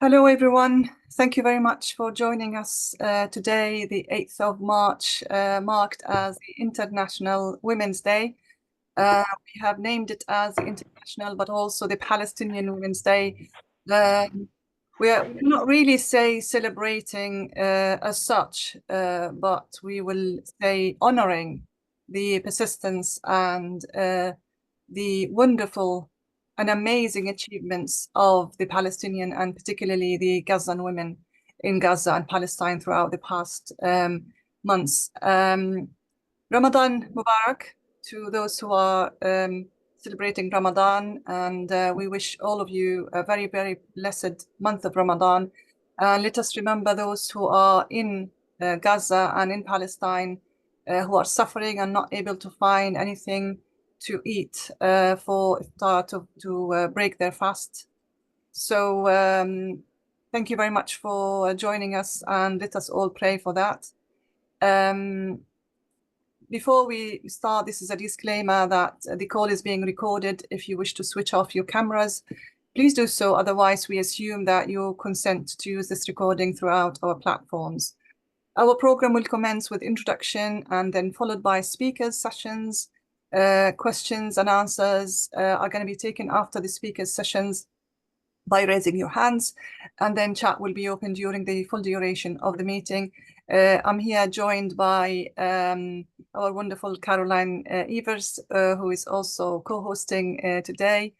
Hello, everyone. Thank you very much for joining us today, the 8th of March, marked as the International Women's Day. We have named it as the International, but also the Palestinian Women's Day. We are not really say celebrating as such, but we will say honoring the persistence and the wonderful and amazing achievements of the Palestinian and particularly the Gazan women in Gaza and Palestine throughout the past months. Ramadan Mubarak to those who are celebrating Ramadan, and we wish all of you a very, very blessed month of Ramadan. Let us remember those who are in Gaza and in Palestine who are suffering and not able to find anything to eat for iftar to break their fast. So thank you very much for joining us, and let us all pray for that. Before we start, this is a disclaimer that the call is being recorded. If you wish to switch off your cameras, please do so. Otherwise, we assume that you consent to use this recording throughout our platforms. Our program will commence with introduction and then followed by speakers sessions. Questions and answers are going to be taken after the speakers sessions by raising your hands, and then chat will be open during the full duration of the meeting. I'm here joined by our wonderful Caroline Evers, who is also co-hosting today.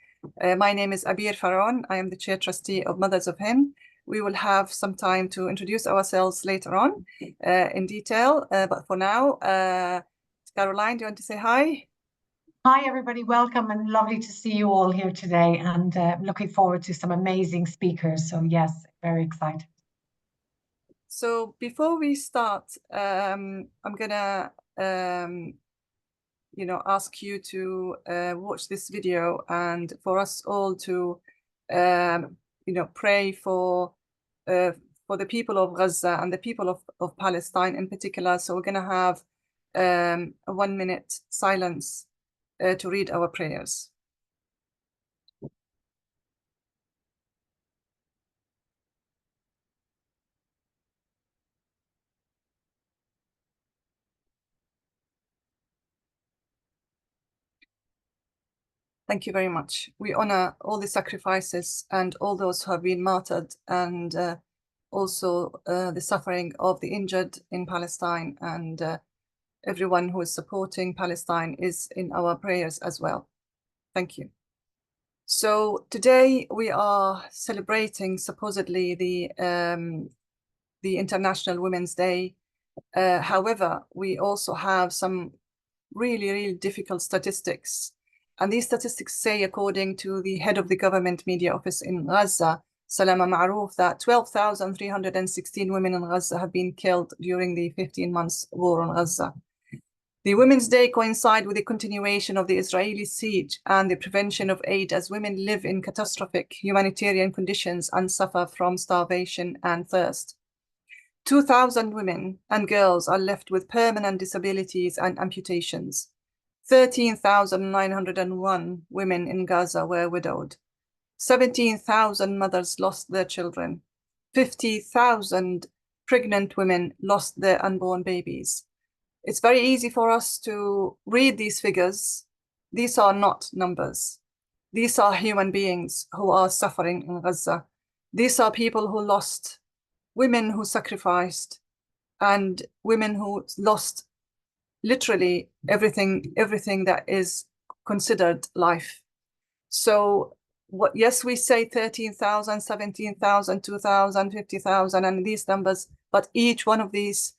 My name is Abir Faron. I am the chair trustee of Mothers of Hind. We will have some time to introduce ourselves later on in detail, but for now, Caroline, do you want to say hi? Hi, everybody. Welcome and lovely to see you all here today, and looking forward to some amazing speakers. So yes, very excited. So before we start, I'm gonna ask you to watch this video and for us all to pray for the people of Gaza and the people of Palestine in particular. So we're gonna have a 1 minute silence to read our prayers. Thank you very much. We honor all the sacrifices and all those who have been martyred, and also the suffering of the injured in Palestine, and everyone who is supporting Palestine is in our prayers as well. Thank you. So today we are celebrating supposedly the International Women's Day. However, we also have some really, really difficult statistics. And these statistics say, according to the head of the government media office in Gaza, Salama Maroof, that 12,316 women in Gaza have been killed during the 15 months war on Gaza. The Women's Day coincides with the continuation of the Israeli siege and the prevention of aid, as women live in catastrophic humanitarian conditions and suffer from starvation and thirst. 2,000 women and girls are left with permanent disabilities and amputations. 13,901 women in Gaza were widowed. 17,000 mothers lost their children. 50,000 pregnant women lost their unborn babies. It's very easy for us to read these figures. These are not numbers. These are human beings who are suffering in Gaza. These are people who lost, women who sacrificed, and women who lost literally everything that is considered life. So yes, we say 13,000, 17,000, 2,000, 50,000, and these numbers, but each one of these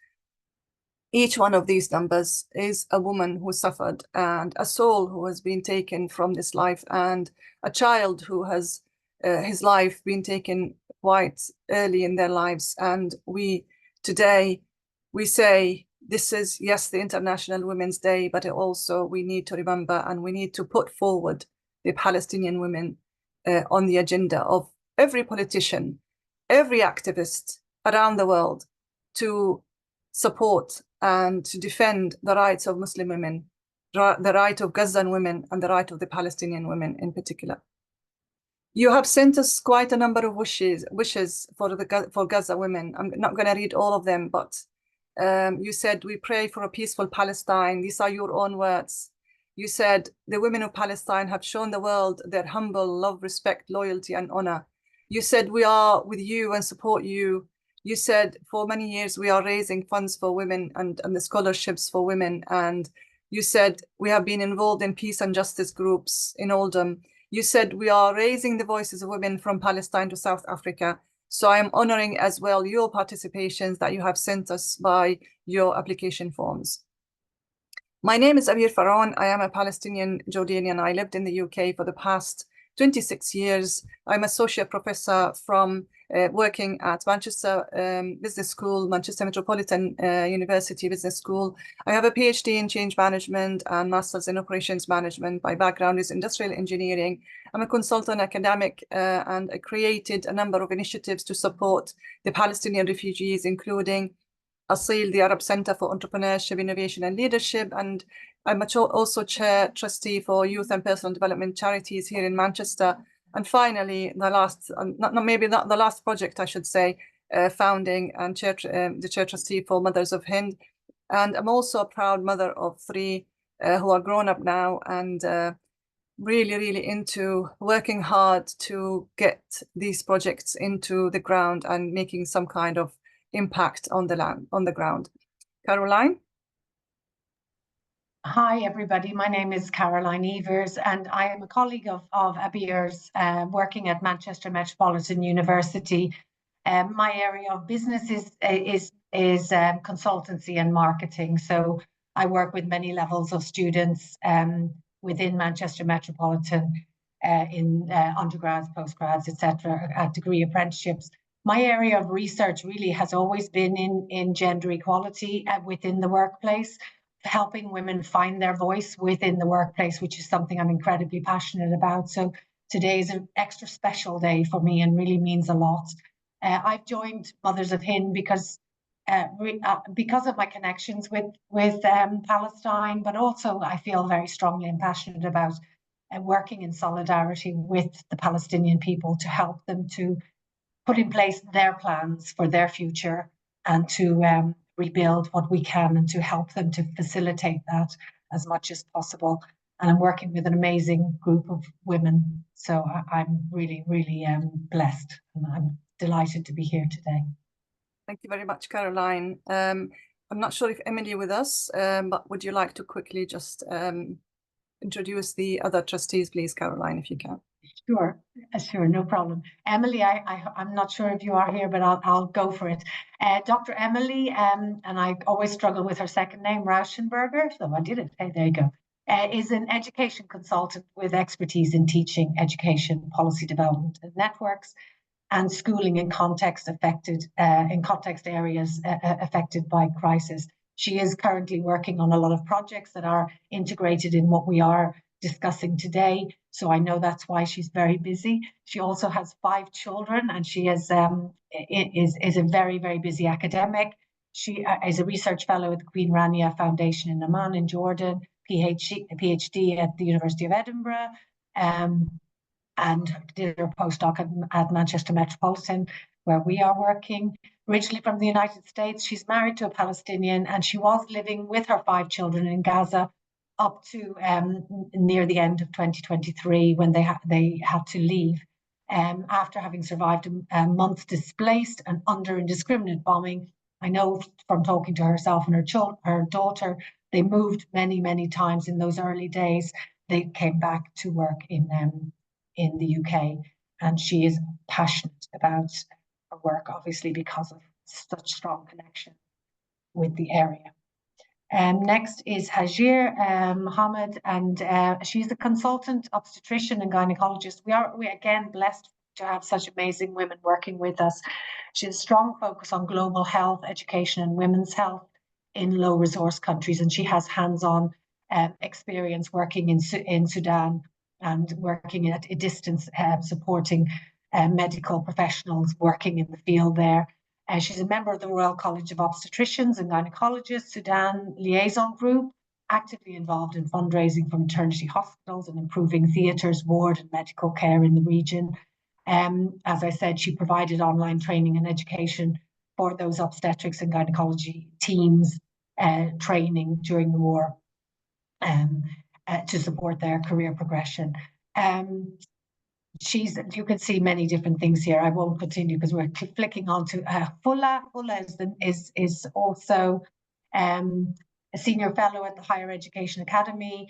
numbers is a woman who suffered, and a soul who has been taken from this life, and a child who has his life been taken quite early in their lives. And today we say this is, yes, the International Women's Day, but also we need to remember and we need to put forward the Palestinian women on the agenda of every politician, every activist around the world, to support and to defend the rights of Muslim women, the right of Gazan women, and the right of the Palestinian women in particular. You have sent us quite a number of wishes for Gaza women. I'm not going to read all of them, but you said we pray for a peaceful Palestine. These are your own words. You said the women of Palestine have shown the world their humble love, respect, loyalty, and honor. You said we are with you and support you. You said for many years we are raising funds for women and the scholarships for women. And you said we have been involved in peace and justice groups in Oldham. You said we are raising the voices of women from Palestine to South Africa. So I am honoring as well your participations that you have sent us by your application forms. My name is Abir Faron. I am a Palestinian Jordanian. I lived in the UK for the past 26 years. I'm associate professor from working at Manchester Business School, Manchester Metropolitan University Business School. I have a PhD in change management and master's in operations management. My background is industrial engineering. I'm a consultant academic and I created a number of initiatives to support the Palestinian refugees, including ASIL, the Arab Center for Entrepreneurship, Innovation and Leadership. And I'm also chair trustee for youth and personal development charities here in Manchester. And finally, the last, maybe not the last project, I should say, founding and the chair trustee for Mothers of Hind. And I'm also a proud mother of three who are grown up now and really, really into working hard to get these projects into the ground and making some kind of impact on the land, on the ground. Caroline? Hi, everybody. My name is Caroline Evers, and I am a colleague of Abir's working at Manchester Metropolitan University. My area of business is consultancy and marketing. So I work with many levels of students within Manchester Metropolitan in undergrads, postgrads, etc., at degree apprenticeships. My area of research really has always been in gender equality within the workplace, helping women find their voice within the workplace, which is something I'm incredibly passionate about. So today is an extra special day for me and really means a lot. I've joined Mothers of Hind because of my connections with Palestine, but also I feel very strongly and passionate about working in solidarity with the Palestinian people to help them to put in place their plans for their future and to rebuild what we can and to help them to facilitate that as much as possible. And I'm working with an amazing group of women. So I'm really, really blessed and I'm delighted to be here today. Thank you very much, Caroline. I'm not sure if Emily with us, but would you like to quickly just introduce the other trustees, please, Caroline, if you can? Sure, no problem. Emily, I'm not sure if you are here, but I'll go for it. Dr. Emily, and I always struggle with her second name, Rauschenberger, so I did it. Hey, there you go. Is an education consultant with expertise in teaching, education, policy development, and networks, and schooling in context areas affected by crisis. She is currently working on a lot of projects that are integrated in what we are discussing today. So I know that's why she's very busy. She also has 5 children, and she is a very, very busy academic. She is a research fellow at the Queen Rania Foundation in Amman in Jordan, PhD at the University of Edinburgh, and did her postdoc at Manchester Metropolitan, where we are working. Originally from the United States, she's married to a Palestinian, and she was living with her 5 children in Gaza up to near the end of 2023 when they had to leave after having survived a month displaced and under indiscriminate bombing. I know from talking to herself and her daughter, they moved many, many times in those early days. They came back to work in the UK, and she is passionate about her work, obviously, because of such strong connection with the area. Next is Hajir Mohammed, and she's a consultant obstetrician and gynecologist. We are again blessed to have such amazing women working with us. She has a strong focus on global health, education, and women's health in low resource countries, and she has hands-on experience working in Sudan and working at a distance, supporting medical professionals working in the field there. She's a member of the Royal College of Obstetricians and Gynecologists Sudan Liaison Group, actively involved in fundraising for maternity hospitals and improving theatres, ward and medical care in the region. As I said, she provided online training and education for those obstetrics and gynecology teams, training during the war to support their career progression. You can see many different things here. I won't continue because we're flicking on to Fulla. Fulla is also a senior fellow at the Higher Education Academy,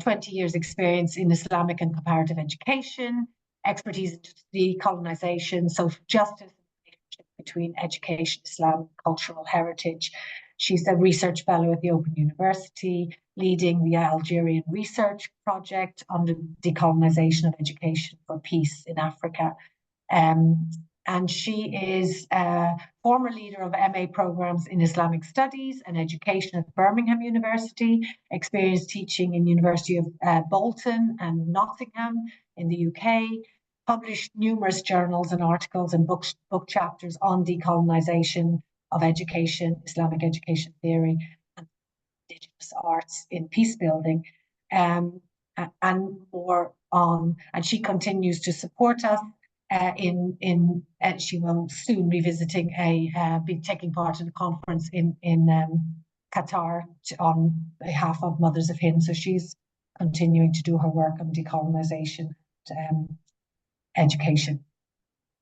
20 years experience in Islamic and comparative education, expertise in decolonization, social justice, between education, Islam, cultural heritage. She's a research fellow at the Open University, leading the Algerian research project on the decolonization of education for peace in Africa. And she is a former leader of MA programs in Islamic Studies and Education at Birmingham University, experienced teaching in University of Bolton and Nottingham in the UK, published numerous journals and articles and book chapters on decolonization of education, Islamic education theory, and indigenous arts in peace building, and more on. And she continues to support us she will soon be be taking part in a conference in Qatar on behalf of Mothers of Hind. So she's continuing to do her work on decolonization and education.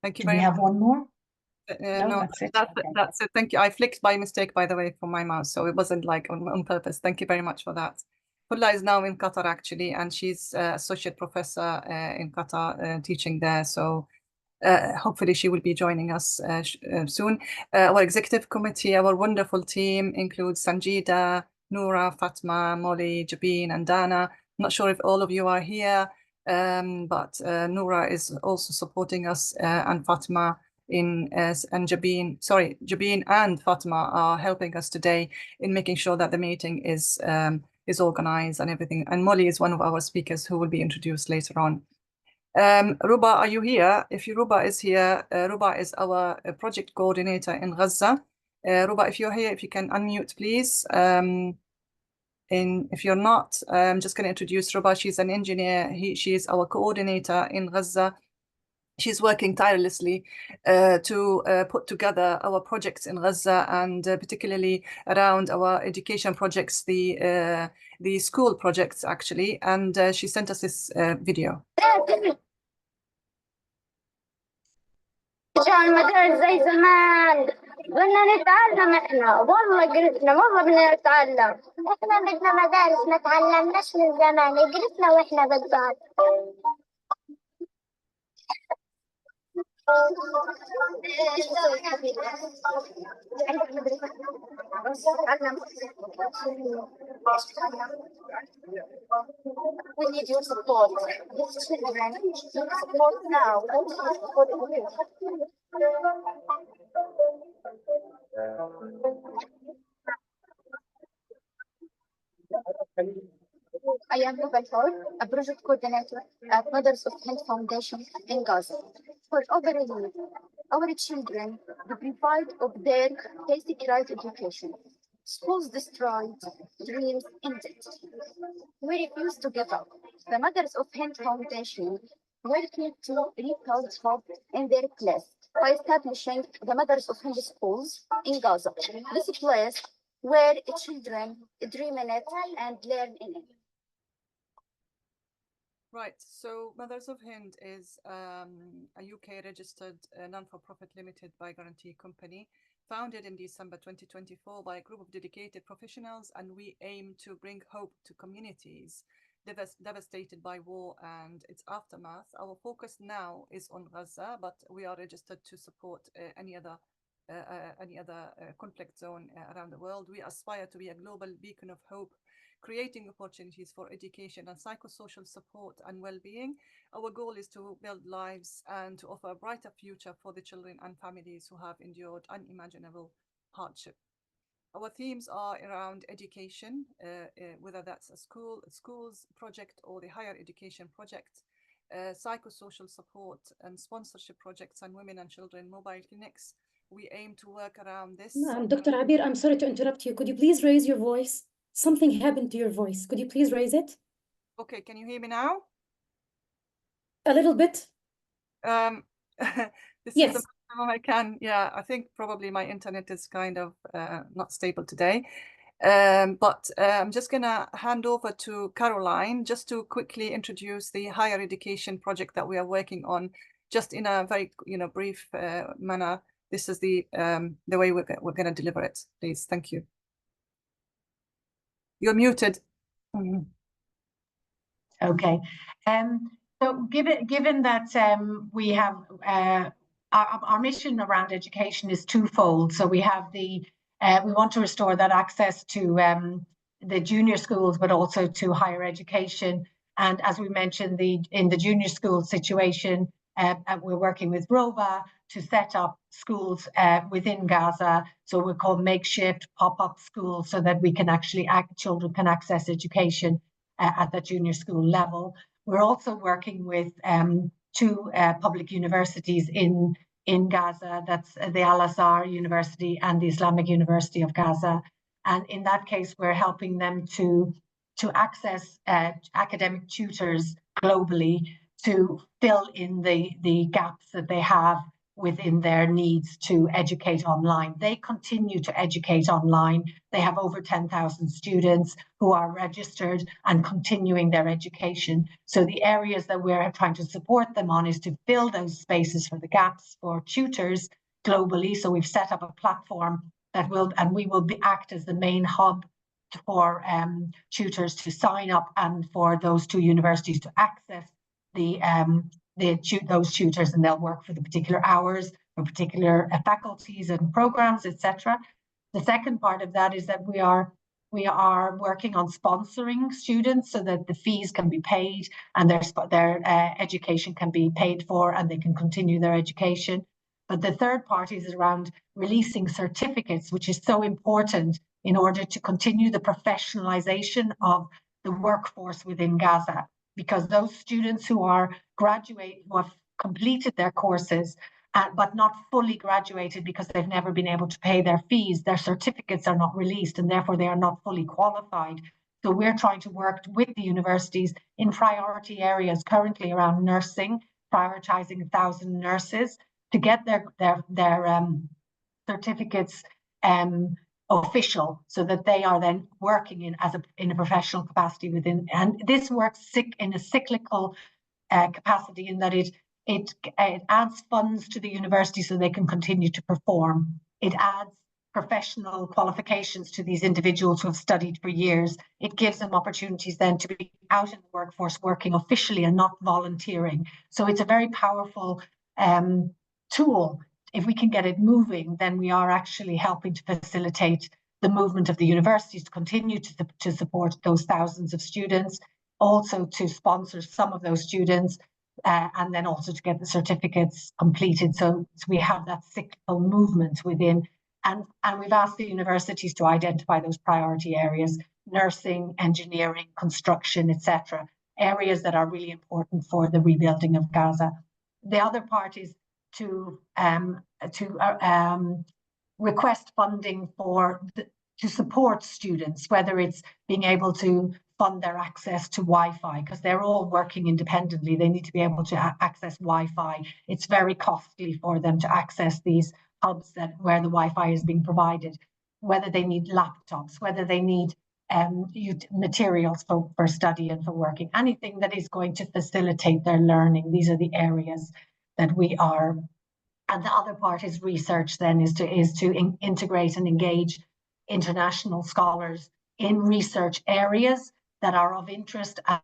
Thank you Do very we much. have one more? No, that's it. That's it. Thank you. I flicked by mistake, by the way, from my mouse, so it wasn't like on purpose. Thank you very much for that. Fulla is now in Qatar actually, and she's associate professor in Qatar, teaching there. So hopefully she will be joining us soon. Our executive committee, our wonderful team includes Sanjida, Noura, Fatma, Molly, Jabin, and Dana. I'm not sure if all of you are here, but Noura is also supporting us, and Fatma and Jabin and Fatma are helping us today in making sure that the meeting is organized and everything. And Molly is one of our speakers who will be introduced later on. Ruba, are you here? If Ruba is here, Ruba is our project coordinator in Gaza. Ruba, if you're here, if you can unmute, please. If you're not, I'm just going to introduce Ruba. She's an engineer. She is our coordinator in Gaza. She's working tirelessly to put together our projects in Gaza, and particularly around our education projects, the school projects actually. And she sent us this video. المدارس زي زمان بدنا نتعلم احنا والله قرفنا مرة بدنا نتعلم احنا بدنا مدارس ما تعلمناش من زمان قرفنا واحنا بالبعض We need your support. These children need support now. I am Ruben Ford, a project coordinator at Mothers of Hind Foundation in Gaza. For over a year, our children deprived of their basic right education. Schools destroyed, dreams ended. We refuse to give up. The Mothers of Hind Foundation working to rebuild hope in their place by establishing the Mothers of Hind schools in Gaza. This place where children dream in it and learn in it. Right, so Mothers of Hind is a UK registered non-for-profit limited by guarantee company, founded in December 2024 by a group of dedicated professionals, and we aim to bring hope to communities devastated by war and its aftermath. Our focus now is on Gaza, but we are registered to support any other conflict zone around the world. We aspire to be a global beacon of hope, creating opportunities for education and psychosocial support and well-being. Our goal is to build lives and to offer a brighter future for the children and families who have endured unimaginable hardship. Our themes are around education, whether that's a schools project or the higher education project, psychosocial support and sponsorship projects, and women and children mobile clinics. We aim to work around this. Dr. Abir, I'm sorry to interrupt you. Could you please raise your voice? Something happened to your voice. Could you please raise it? Okay, can you hear me now? A little bit. This is Yes. the maximum I can. Yeah, I think probably my internet is kind of not stable today. But I'm just going to hand over to Caroline just to quickly introduce the higher education project that we are working on, just in a very brief manner. This is the way we're going to deliver it. Please, thank you. You're muted. Okay. So given that we have our mission around education is twofold. So we have we want to restore that access to the junior schools, but also to higher education. And as we mentioned, in the junior school situation, we're working with ROVA to set up schools within Gaza. So we're called makeshift pop-up schools, so that we can actually children can access education at the junior school level. We're also working with two public universities in Gaza. That's the Al-Azhar University and the Islamic University of Gaza. And in that case, we're helping them to access academic tutors globally to fill in the gaps that they have within their needs to educate online. They continue to educate online. They have over 10,000 students who are registered and continuing their education. So the areas that we're trying to support them on is to fill those spaces for the gaps for tutors globally. So we've set up a platform that we will act as the main hub for tutors to sign up and for those two universities to access those tutors, and they'll work for the particular hours for particular faculties and programs, etc. The second part of that is that we are working on sponsoring students so that the fees can be paid and their education can be paid for and they can continue their education. But the third part is around releasing certificates, which is so important in order to continue the professionalization of the workforce within Gaza. Because those students who have completed their courses, but not fully graduated because they've never been able to pay their fees, their certificates are not released and therefore they are not fully qualified. So we're trying to work with the universities in priority areas currently around nursing, prioritizing 1,000 nurses to get their certificates official, so that they are then working in a professional capacity within. And this works in a cyclical capacity, in that it adds funds to the university so they can continue to perform. It adds professional qualifications to these individuals who have studied for years. It gives them opportunities then to be out in the workforce working officially and not volunteering. So it's a very powerful tool. If we can get it moving, then we are actually helping to facilitate the movement of the universities to continue to support those thousands of students, also to sponsor some of those students, and then also to get the certificates completed. So we have that cyclical movement within. And we've asked the universities to identify those priority areas: nursing, engineering, construction, etc., areas that are really important for the rebuilding of Gaza. The other part is to request funding to support students, whether it's being able to fund their access to Wi-Fi, because they're all working independently. They need to be able to access Wi-Fi. It's very costly for them to access these hubs where the Wi-Fi is being provided, whether they need laptops, whether they need materials for study and for working, anything that is going to facilitate their learning. These are the areas that we are. And the other part is research, then, is to integrate and engage international scholars in research areas that are of interest and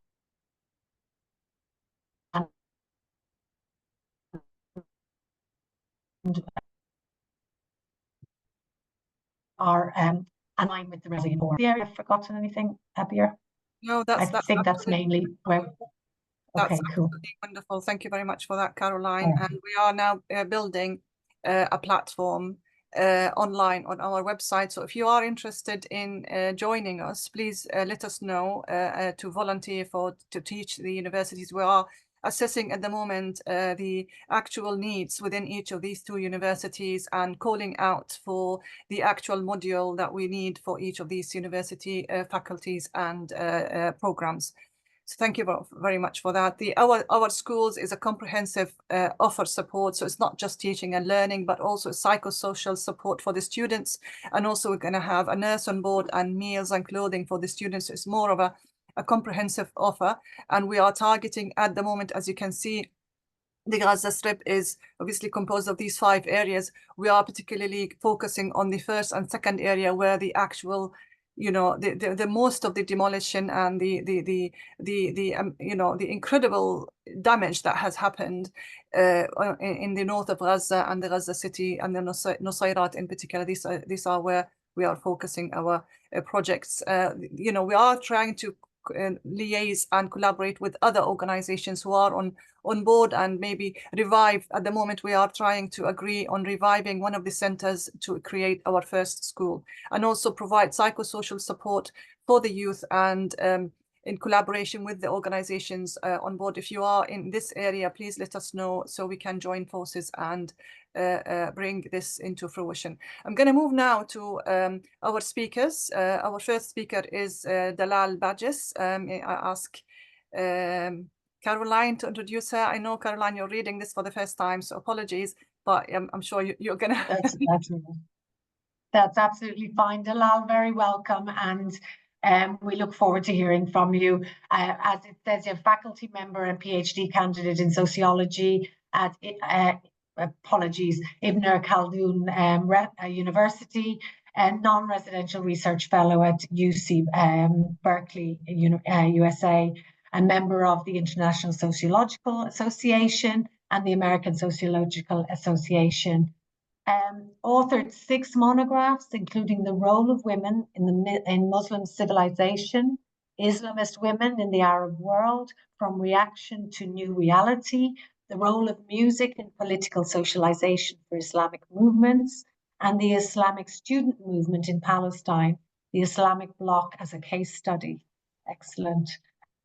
are aligned with the resilience board. Have I forgotten anything, Abir? No, I think that's mainly where. That's Okay, cool. absolutely wonderful. Thank you very much for that, Caroline. And we are now building a platform online on our website. So if you are interested in joining us, please let us know to volunteer to teach the universities. We are assessing at the moment the actual needs within each of these two universities and calling out for the actual module that we need for each of these university faculties and programs. So thank you very much for that. Our schools is a comprehensive offer support. So it's not just teaching and learning, but also psychosocial support for the students. And also we're going to have a nurse on board and meals and clothing for the students. So it's more of a comprehensive offer. And we are targeting at the moment, as you can see, the Gaza Strip is obviously composed of these 5 areas. We are particularly focusing on the first and second area where the actual, you know, the most of the demolition and the incredible damage that has happened in the north of Gaza and the Gaza city and the Nusayrat in particular. These are where we are focusing our projects. You know, we are trying to liaise and collaborate with other organizations who are on board and maybe revive. At the moment, we are trying to agree on reviving one of the centers to create our first school and also provide psychosocial support for the youth and in collaboration with the organizations on board. If you are in this area, please let us know so we can join forces and bring this into fruition. I'm going to move now to our speakers. Our first speaker is Dalal Badges. I ask Caroline to introduce her. I know, Caroline, you're reading this for the first time, so apologies, but I'm sure you're going to... That's absolutely fine. Dalal, very welcome, and we look forward to hearing from you. As it says, you're a faculty member and PhD candidate in sociology at Ibn Khaldun University, and non-residential research fellow at UC Berkeley, USA, a member of the International Sociological Association and the American Sociological Association. Authored 6 monographs, including The Role of Women in Muslim Civilization, Islamist Women in the Arab World, From Reaction to New Reality, The Role of Music in Political Socialization for Islamic Movements, and the Islamic Student Movement in Palestine, the Islamic Bloc as a Case Study. Excellent.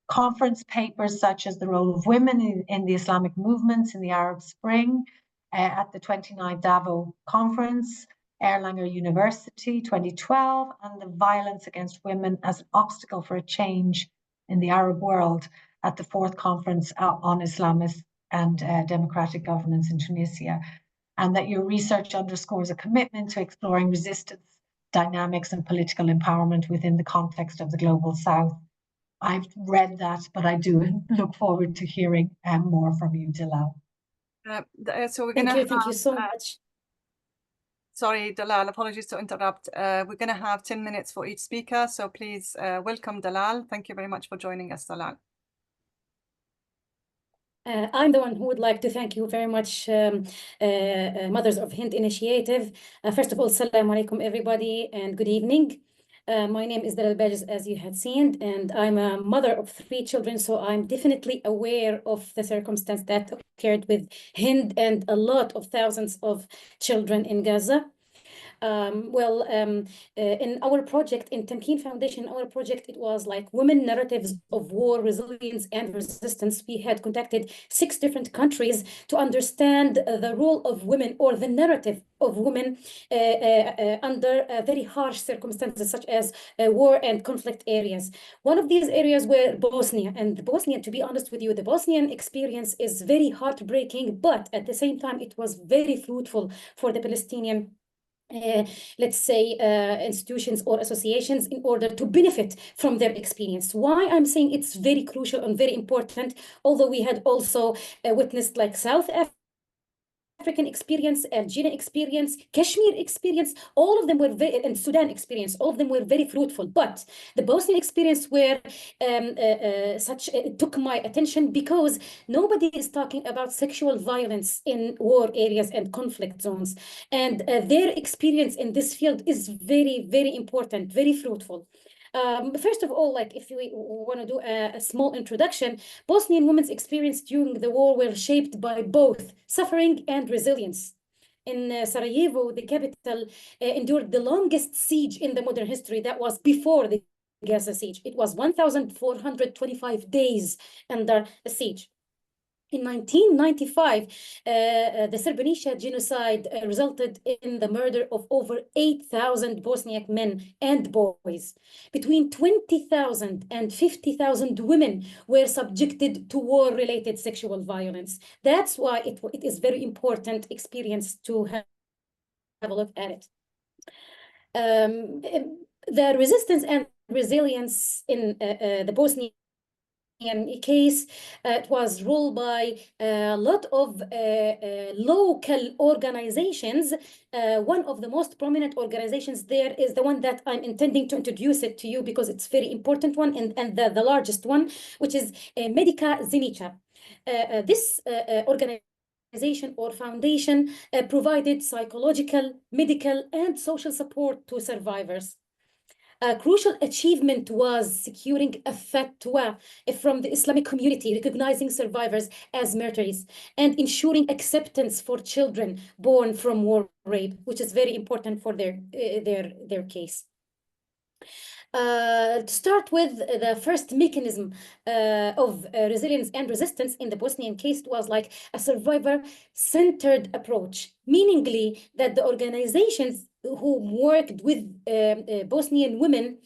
Conference papers such as The Role of Women in the Islamic Movements in the Arab Spring, at the 29th Davos Conference, Erlanger University 2012, and The Violence Against Women as an Obstacle for a Change in the Arab World at the 4th Conference on Islamist and Democratic Governance in Tunisia, and that your research underscores a commitment to exploring resistance dynamics and political empowerment within the context of the Global South. I've read that, but I do look forward to hearing more from you, Dalal. So we're gonna thank you so much. Sorry, Dalal, apologies to interrupt. We're going to have 10 minutes for each speaker. So please welcome Dalal. Thank you very much for joining us, Dalal. I'm the one who would like to thank you very much, Mothers of Hind Initiative. First of all, Assalamu alaikum, everybody, and good evening. My name is Dalal Badges, as you had seen, and I'm a mother of 3 children, so I'm definitely aware of the circumstance that occurred with Hind and a lot of thousands of children in Gaza. In our project, in Tamkeen Foundation, our project, it was like women narratives of war, resilience, and resistance. We had contacted 6 different countries to understand the role of women or the narrative of women under very harsh circumstances, such as war and conflict areas. One of these areas were Bosnia, and Bosnia, to be honest with you, the Bosnian experience is very heartbreaking, but at the same time, it was very fruitful for the Palestinian let's say, institutions or associations in order to benefit from their experience. Why I'm saying it's very crucial and very important, although we had also witnessed like South African experience, Algerian experience, Kashmir experience, all of them were very, and Sudan experience, all of them were very fruitful. But the Bosnian experience were took my attention because nobody is talking about sexual violence in war areas and conflict zones. And their experience in this field is very, very important, very fruitful. First of all, like if we want to do a small introduction, Bosnian women's experience during the war were shaped by both suffering and resilience. In Sarajevo, the capital endured the longest siege in the modern history. That was before the Gaza siege. It was 1,425 days under a siege. In 1995, the Srebrenica genocide resulted in the murder of over 8,000 Bosniak men and boys. Between 20,000 and 50,000 women were subjected to war-related sexual violence. That's why it is very important experience to have a look at it. The resistance and resilience in the Bosnian case, it was ruled by a lot of local organizations. One of the most prominent organizations there is the one that I'm intending to introduce it to you because it's very important one and the largest one, which is Medica Zenica. This organization or foundation provided psychological, medical, and social support to survivors. A crucial achievement was securing a fatwa from the Islamic community, recognizing survivors as martyrs and ensuring acceptance for children born from war rape, which is very important for their case. To start with, the first mechanism of resilience and resistance in the Bosnian case was like a survivor-centered approach, meaning that the organizations who worked with Bosnian women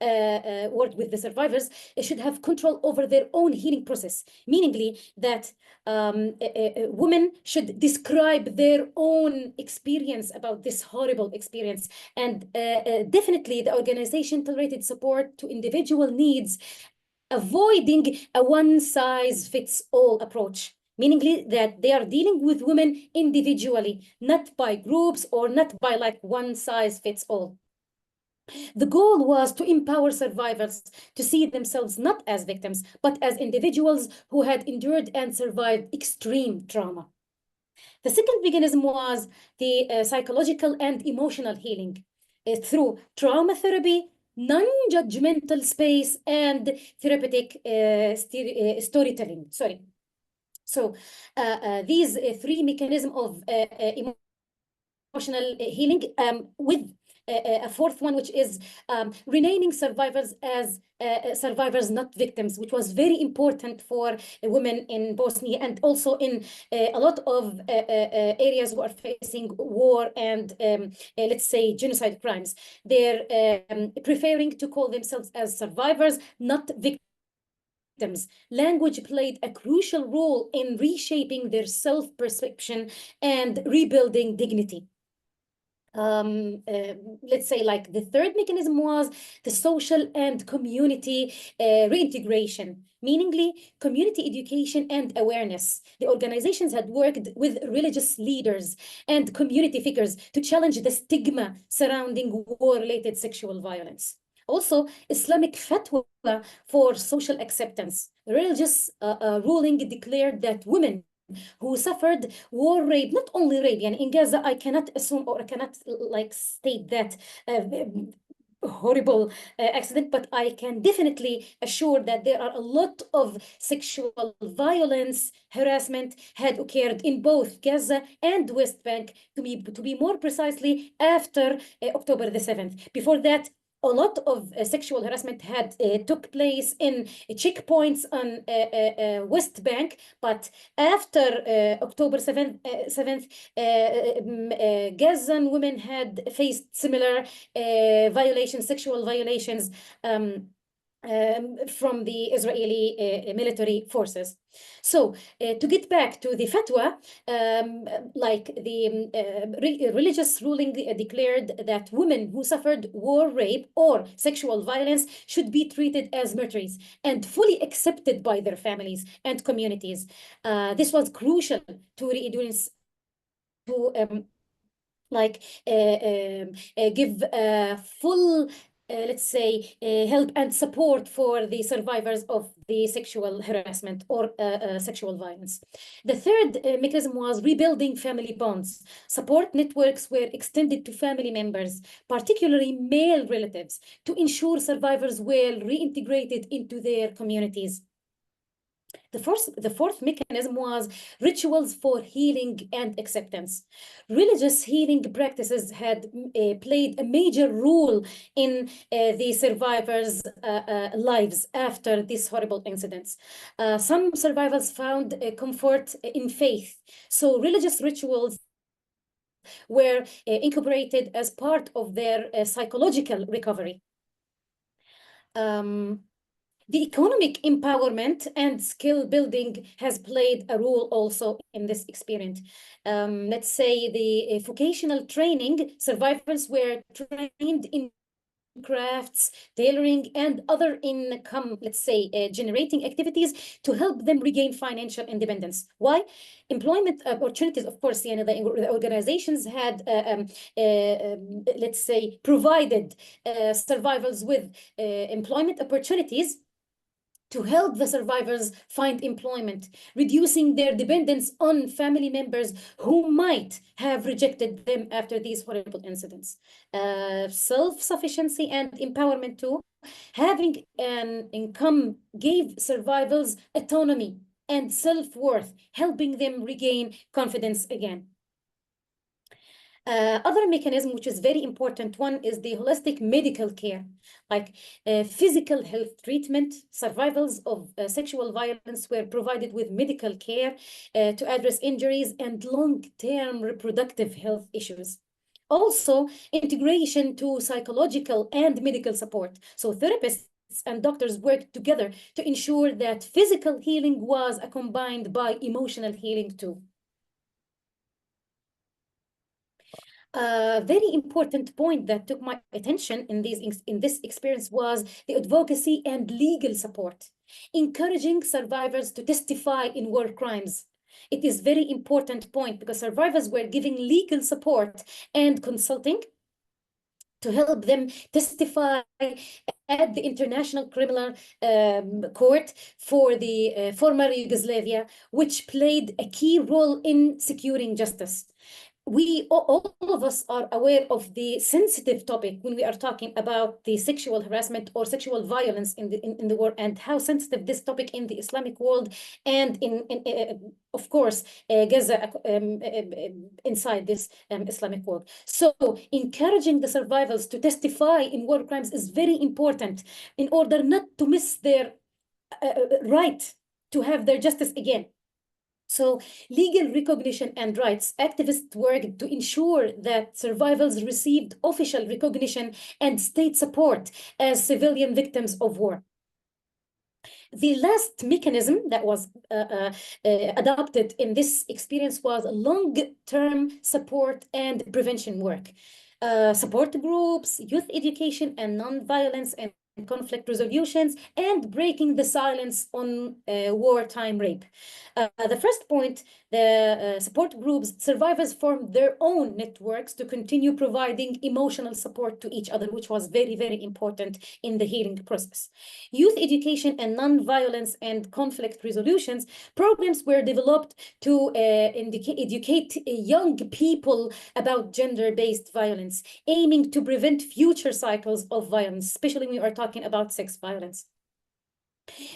worked with the survivors should have control over their own healing process, meaning that women should describe their own experience about this horrible experience. And definitely the organization tolerated support to individual needs, avoiding a one-size-fits-all approach, meaning that they are dealing with women individually, not by groups or not by like one-size-fits-all. The goal was to empower survivors to see themselves not as victims, but as individuals who had endured and survived extreme trauma. The second mechanism was the psychological and emotional healing through trauma therapy, non-judgmental space, and therapeutic storytelling. Sorry. So these three mechanisms of emotional healing with a fourth one, which is renaming survivors as survivors, not victims, which was very important for women in Bosnia and also in a lot of areas who are facing war and, let's say, genocide crimes. They're preferring to call themselves as survivors, not victims. Language played a crucial role in reshaping their self-perception and rebuilding dignity. Let's say like the third mechanism was the social and community reintegration, meaning community education and awareness. The organizations had worked with religious leaders and community figures to challenge the stigma surrounding war-related sexual violence. Also, Islamic fatwa for social acceptance. The religious ruling declared that women who suffered war rape, not only rape, and in Gaza, I cannot assume or I cannot like state that horrible accident, but I can definitely assure that there are a lot of sexual violence, harassment had occurred in both Gaza and West Bank, to be more precisely after October the 7th. Before that, a lot of sexual harassment had took place in checkpoints on West Bank, but after October 7th, Gazan women had faced similar violations, sexual violations from the Israeli military forces. So to get back to the fatwa, like the religious ruling declared that women who suffered war rape or sexual violence should be treated as martyrs and fully accepted by their families and communities. This was crucial to readiness to give full let's say, help and support for the survivors of the sexual harassment or sexual violence. The third mechanism was rebuilding family bonds. Support networks were extended to family members, particularly male relatives, to ensure survivors were reintegrated into their communities. The fourth mechanism was rituals for healing and acceptance. Religious healing practices had played a major role in the survivors' lives after these horrible incidents. Some survivors found comfort in faith. So religious rituals were incorporated as part of their psychological recovery. The economic empowerment and skill building has played a role also in this experience. Let's say the vocational training, survivors were trained in crafts, tailoring, and other income, let's say, generating activities to help them regain financial independence. Why? Employment opportunities, of course, the organizations had, let's say, provided survivors with employment opportunities to help the survivors find employment, reducing their dependence on family members who might have rejected them after these horrible incidents. Self-sufficiency and empowerment too. Having an income gave survivors autonomy and self-worth, helping them regain confidence again. Other mechanism, which is very important one, is the holistic medical care, like physical health treatment. Survivors of sexual violence were provided with medical care to address injuries and long-term reproductive health issues. Also, integration to psychological and medical support. So therapists and doctors worked together to ensure that physical healing was accompanied by emotional healing too. A very important point that took my attention in this experience was the advocacy and legal support, encouraging survivors to testify in war crimes. It is very important point because survivors were giving legal support and consulting to help them testify at the International Criminal Court for the former Yugoslavia, which played a key role in securing justice. All of us are aware of the sensitive topic when we are talking about the sexual harassment or sexual violence in the world, and how sensitive this topic in the Islamic world and of course Gaza inside this Islamic world. So encouraging the survivors to testify in war crimes is very important in order not to miss their right to have their justice again. So legal recognition and rights activists worked to ensure that survivors received official recognition and state support as civilian victims of war. The last mechanism that was adopted in this experience was long-term support and prevention work. Support groups, youth education and non-violence and conflict resolutions, and breaking the silence on wartime rape. The first point, the support groups, survivors formed their own networks to continue providing emotional support to each other, which was very, very important in the healing process. Youth education and non-violence and conflict resolutions programs were developed to educate young people about gender-based violence, aiming to prevent future cycles of violence, especially when we are talking about sex violence.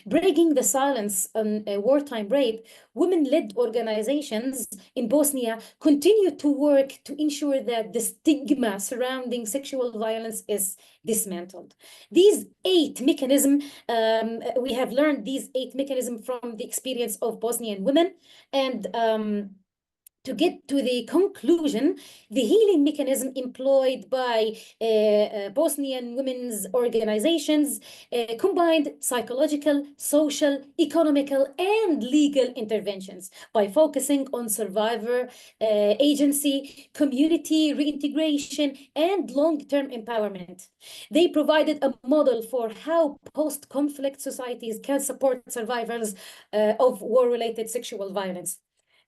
Breaking the silence on wartime rape, women-led organizations in Bosnia continue to work to ensure that the stigma surrounding sexual violence is dismantled. These 8 mechanisms, we have learned these 8 mechanisms from the experience of Bosnian women, and to get to the conclusion, the healing mechanism employed by Bosnian women's organizations combined psychological, social, economical, and legal interventions by focusing on survivor agency, community reintegration, and long-term empowerment. They provided a model for how post-conflict societies can support survivors of war-related sexual violence.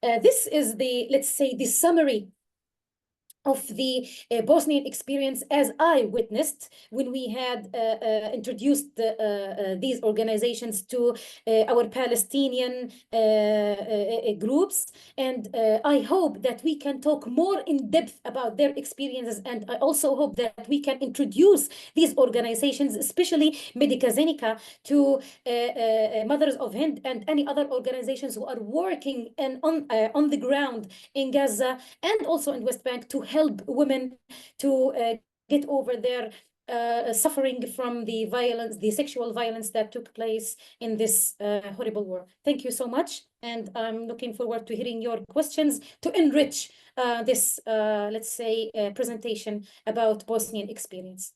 This is the, let's say, the summary of the Bosnian experience as I witnessed when we had introduced these organizations to our Palestinian groups. And I hope that we can talk more in depth about their experiences. And I also hope that we can introduce these organizations, especially Medica Zenica, to Mothers of Hind and any other organizations who are working on the ground in Gaza and also in West Bank to help women to get over their suffering from the violence, the sexual violence that took place in this horrible war. Thank you so much. And I'm looking forward to hearing your questions to enrich this, let's say, presentation about Bosnian experience.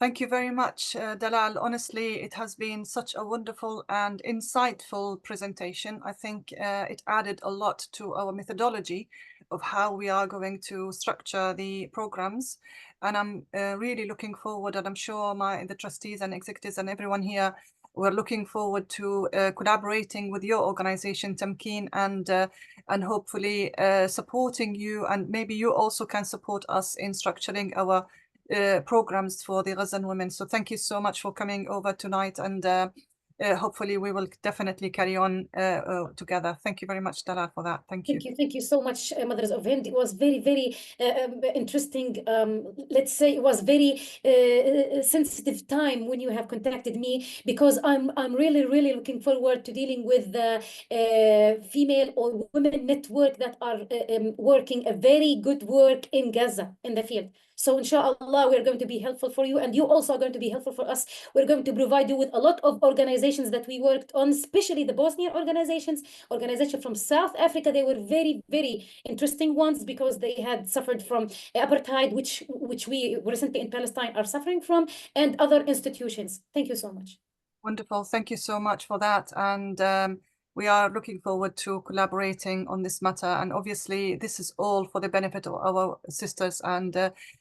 Thank you very much, Dalal. Honestly, it has been such a wonderful and insightful presentation. I think it added a lot to our methodology of how we are going to structure the programs. And I'm really looking forward, and I'm sure the trustees and executives and everyone here, we're looking forward to collaborating with your organization, Tamkeen, and hopefully supporting you, and maybe you also can support us in structuring our programs for the Gazan women. So thank you so much for coming over tonight, and hopefully we will definitely carry on together. Thank you very much, Dalal, for that. Thank you. Thank you so much, Mothers of Hind. It was very interesting. Let's say it was very sensitive time when you have contacted me, because I'm really looking forward to dealing with the female or women network that are working a very good work in Gaza in the field. So inshallah, we're going to be helpful for you, and you also are going to be helpful for us. We're going to provide you with a lot of organizations that we worked on, especially the Bosnian organizations from South Africa. They were very interesting ones because they had suffered from apartheid, which we recently in Palestine are suffering from, and other institutions. Thank you so much. Wonderful. Thank you so much for that. And we are looking forward to collaborating on this matter. And obviously, this is all for the benefit of our sisters and,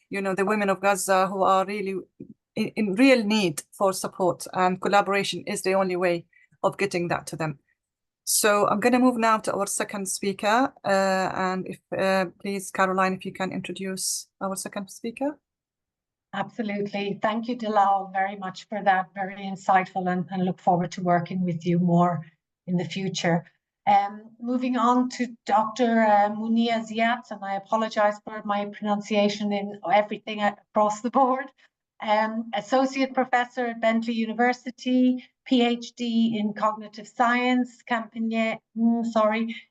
you know, the women of Gaza who are really in real need for support, and collaboration is the only way of getting that to them. So I'm going to move now to our second speaker. And if please, Caroline, if you can introduce our second speaker. Absolutely. Thank you, Dalal, very much for that. Very insightful, and look forward to working with you more in the future. Moving on to Dr. Munia Ziat, and I apologize for my pronunciation in everything across the board. Associate Professor at Bentley University, PhD in Cognitive Science,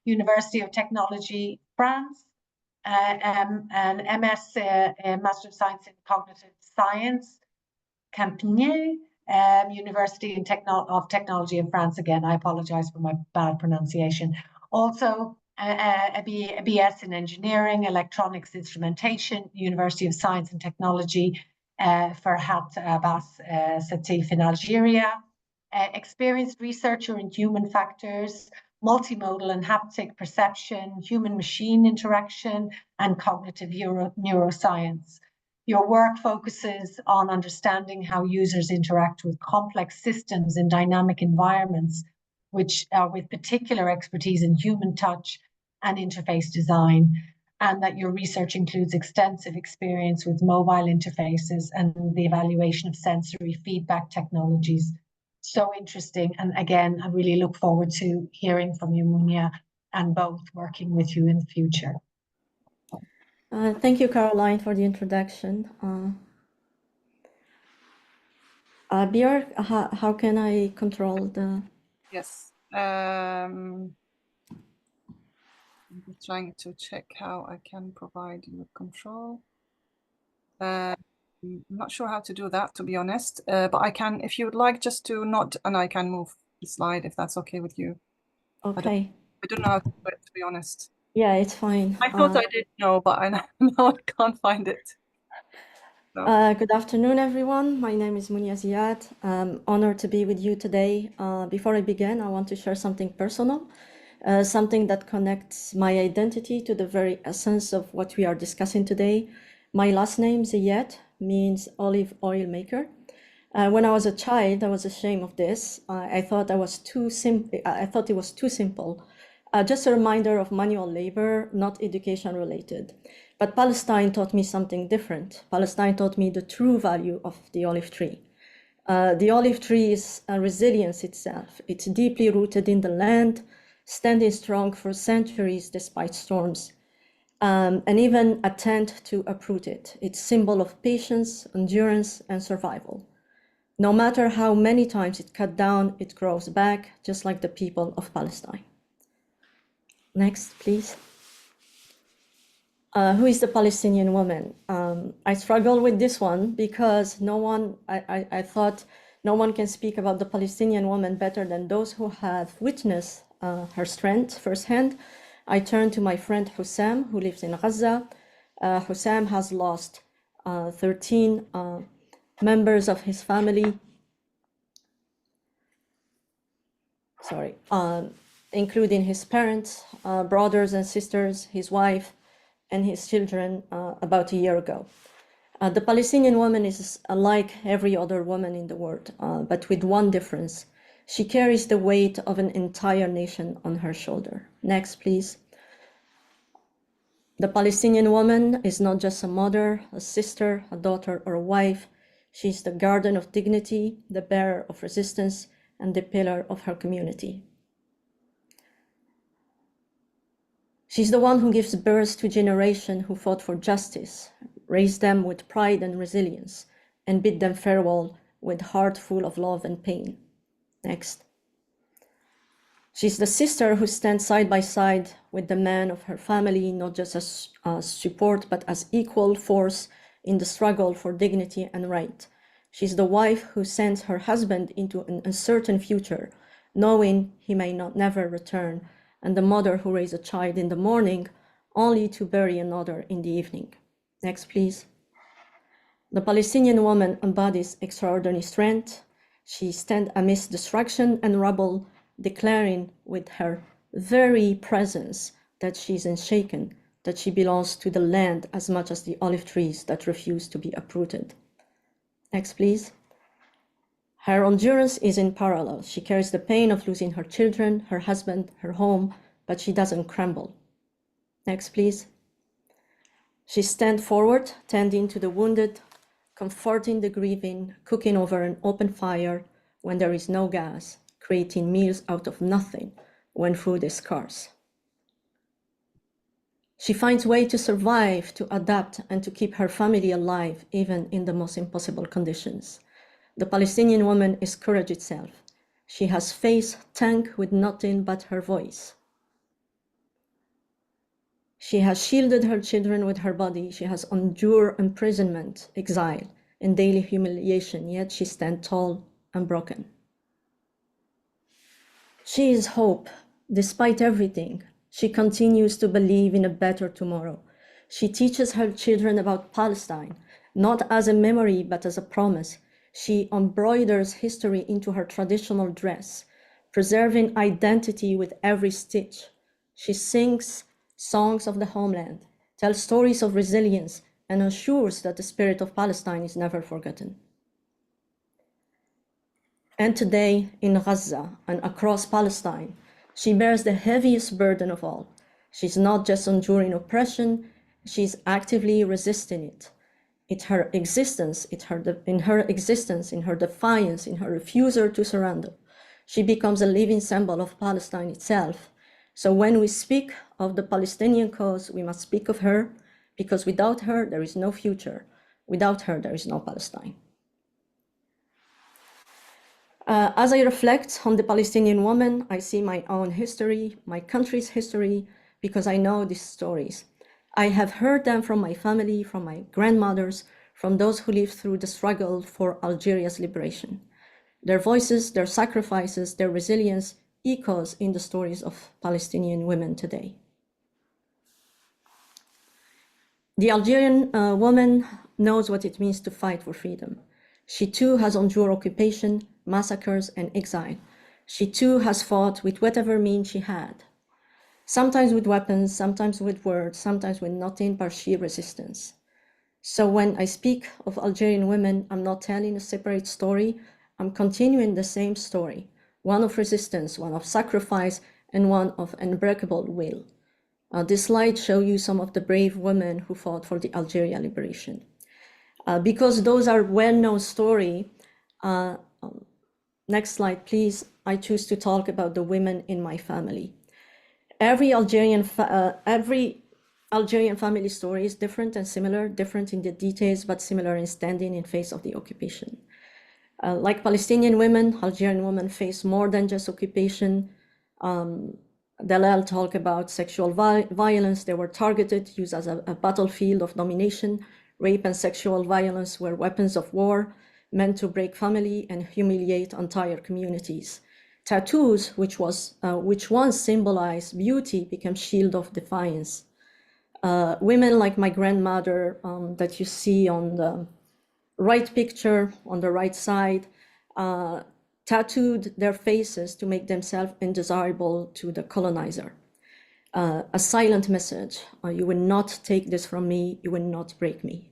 University of Technology, France, and MS, Master of Science in Cognitive Science, Champaign, University of Technology in France. Again, I apologize for my bad pronunciation. Also, a BS in Engineering, Electronics Instrumentation, University of Science and Technology, Farhat Abbas Satif in Algeria. Experienced researcher in human factors, multimodal and haptic perception, human-machine interaction, and cognitive neuroscience. Your work focuses on understanding how users interact with complex systems in dynamic environments, which are with particular expertise in human touch and interface design, and that your research includes extensive experience with mobile interfaces and the evaluation of sensory feedback technologies. So interesting. And again, I really look forward to hearing from you, Munia, and both working with you in the future. Thank you, Caroline, for the introduction. Björk, how can I control the... Yes. I'm trying to check how I can provide you with control. I'm not sure how to do that, to be honest, but I can, if you would like, just to nod, and I can move the slide if that's okay with you. Okay. I don't know how to do it, to be honest. Yeah, it's fine. I thought I did know, but I now I can't find it. So. Good afternoon, everyone. My name is Munia Ziad. I'm honored to be with you today. Before I begin, I want to share something personal, something that connects my identity to the very essence of what we are discussing today. My last name, Ziad, means olive oil maker. When I was a child, I was ashamed of this. I thought it was too simple. Just a reminder of manual labor, not education related. But Palestine taught me something different. Palestine taught me the true value of the olive tree. The olive tree is a resilience itself. It's deeply rooted in the land, standing strong for centuries despite storms, and even attempt to uproot it. It's a symbol of patience, endurance, and survival. No matter how many times it cut down, it grows back, just like the people of Palestine. Next, please. Who is the Palestinian woman? I struggle with this one because I thought no one can speak about the Palestinian woman better than those who have witnessed her strength firsthand. I turn to my friend Hussam, who lives in Gaza. Hussam has lost 13 members of his family. Including his parents, brothers and sisters, his wife, and his children about a year ago. The Palestinian woman is like every other woman in the world, but with one difference. She carries the weight of an entire nation on her shoulder. Next, please. The Palestinian woman is not just a mother, a sister, a daughter, or a wife. She's the guardian of dignity, the bearer of resistance, and the pillar of her community. She's the one who gives birth to a generation who fought for justice, raised them with pride and resilience, and bid them farewell with heart full of love and pain. Next. She's the sister who stands side by side with the man of her family, not just as support, but as equal force in the struggle for dignity and right. She's the wife who sends her husband into an uncertain future, knowing he may not never return, and the mother who raised a child in the morning, only to bury another in the evening. Next, please. The Palestinian woman embodies extraordinary strength. She stands amidst destruction and rubble, declaring with her very presence that she's unshaken, that she belongs to the land as much as the olive trees that refuse to be uprooted. Next, please. Her endurance is in parallel. She carries the pain of losing her children, her husband, her home, but she doesn't crumble. Next, please. She stands forward, tending to the wounded, comforting the grieving, cooking over an open fire when there is no gas, creating meals out of nothing when food is scarce. She finds ways to survive, to adapt, and to keep her family alive, even in the most impossible conditions. The Palestinian woman is courage itself. She has faced tank with nothing but her voice. She has shielded her children with her body. She has endured imprisonment, exile, and daily humiliation, yet she stands tall and broken. She is hope. Despite everything, she continues to believe in a better tomorrow. She teaches her children about Palestine, not as a memory, but as a promise. She embroiders history into her traditional dress, preserving identity with every stitch. She sings songs of the homeland, tells stories of resilience, and assures that the spirit of Palestine is never forgotten. And today, in Gaza and across Palestine, she bears the heaviest burden of all. She's not just enduring oppression, she's actively resisting it. In her existence, in her defiance, in her refusal to surrender, she becomes a living symbol of Palestine itself. So when we speak of the Palestinian cause, we must speak of her, because without her, there is no future. Without her, there is no Palestine. As I reflect on the Palestinian woman, I see my own history, my country's history, because I know these stories. I have heard them from my family, from my grandmothers, from those who lived through the struggle for Algeria's liberation. Their voices, their sacrifices, their resilience echoes in the stories of Palestinian women today. The Algerian woman knows what it means to fight for freedom. She too has endured occupation, massacres, and exile. She too has fought with whatever means she had. Sometimes with weapons, sometimes with words, sometimes with nothing but sheer resistance. So when I speak of Algerian women, I'm not telling a separate story, I'm continuing the same story, one of resistance, one of sacrifice, and one of unbreakable will. This slide shows you some of the brave women who fought for the Algeria liberation. Because those are well-known stories, next slide, please. I choose to talk about the women in my family. Every Algerian family story is different and similar, different in the details, but similar in standing in face of the occupation. Like Palestinian women, Algerian women face more than just occupation. Dalal talked about sexual violence. They were targeted, used as a battlefield of domination. Rape and sexual violence were weapons of war, meant to break family and humiliate entire communities. Tattoos, which once symbolized beauty, became shield of defiance. Women like my grandmother that you see on the right picture, on the right side, tattooed their faces to make themselves undesirable to the colonizer. A silent message, you will not take this from me, you will not break me.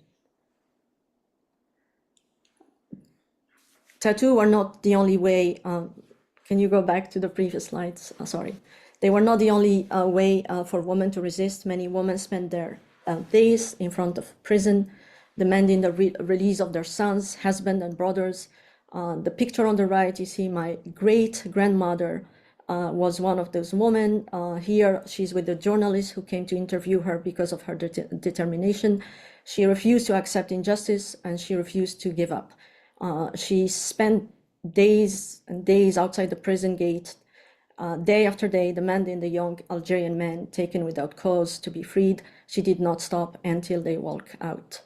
Tattoos are not the only way, can you go back to the previous slides? Sorry. They were not the only way for women to resist. Many women spent their days in front of prison, demanding the release of their sons, husbands, and brothers. The picture on the right, you see my great-grandmother was one of those women. Here, she's with a journalist who came to interview her because of her determination. She refused to accept injustice, and she refused to give up. She spent days and days outside the prison gate, day after day, demanding the young Algerian men taken without cause to be freed. She did not stop until they walked out.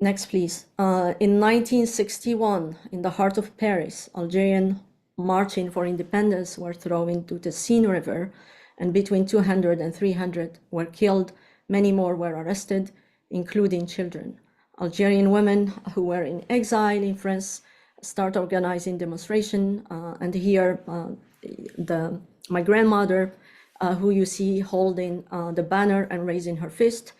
Next, please. In 1961, in the heart of Paris, Algerian marching for independence were thrown into the Seine River, and between 200 and 300 were killed. Many more were arrested, including children. Algerian women who were in exile in France start organizing demonstration, and here my grandmother, who you see holding the banner and raising her fist,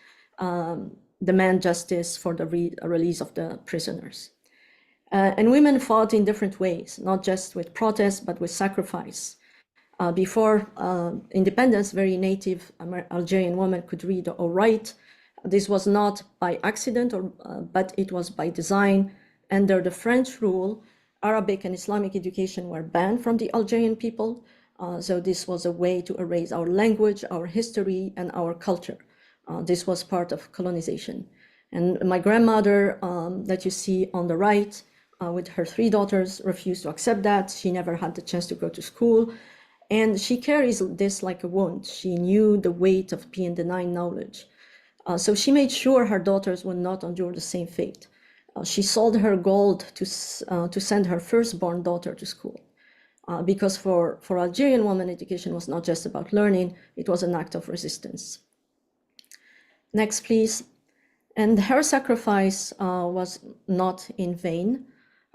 demand justice for the release of the prisoners. And women fought in different ways, not just with protest, but with sacrifice. Before independence, very native Algerian women could read or write. This was not by accident, but it was by design. Under the French rule, Arabic and Islamic education were banned from the Algerian people. So this was a way to erase our language, our history, and our culture. This was part of colonization. And my grandmother that you see on the right with her 3 daughters refused to accept that. She never had the chance to go to school. And she carries this like a wound. She knew the weight of being denied knowledge. So she made sure her daughters would not endure the same fate. She sold her gold to send her firstborn daughter to school. Because for Algerian women, education was not just about learning, it was an act of resistance. Next, please. And her sacrifice was not in vain.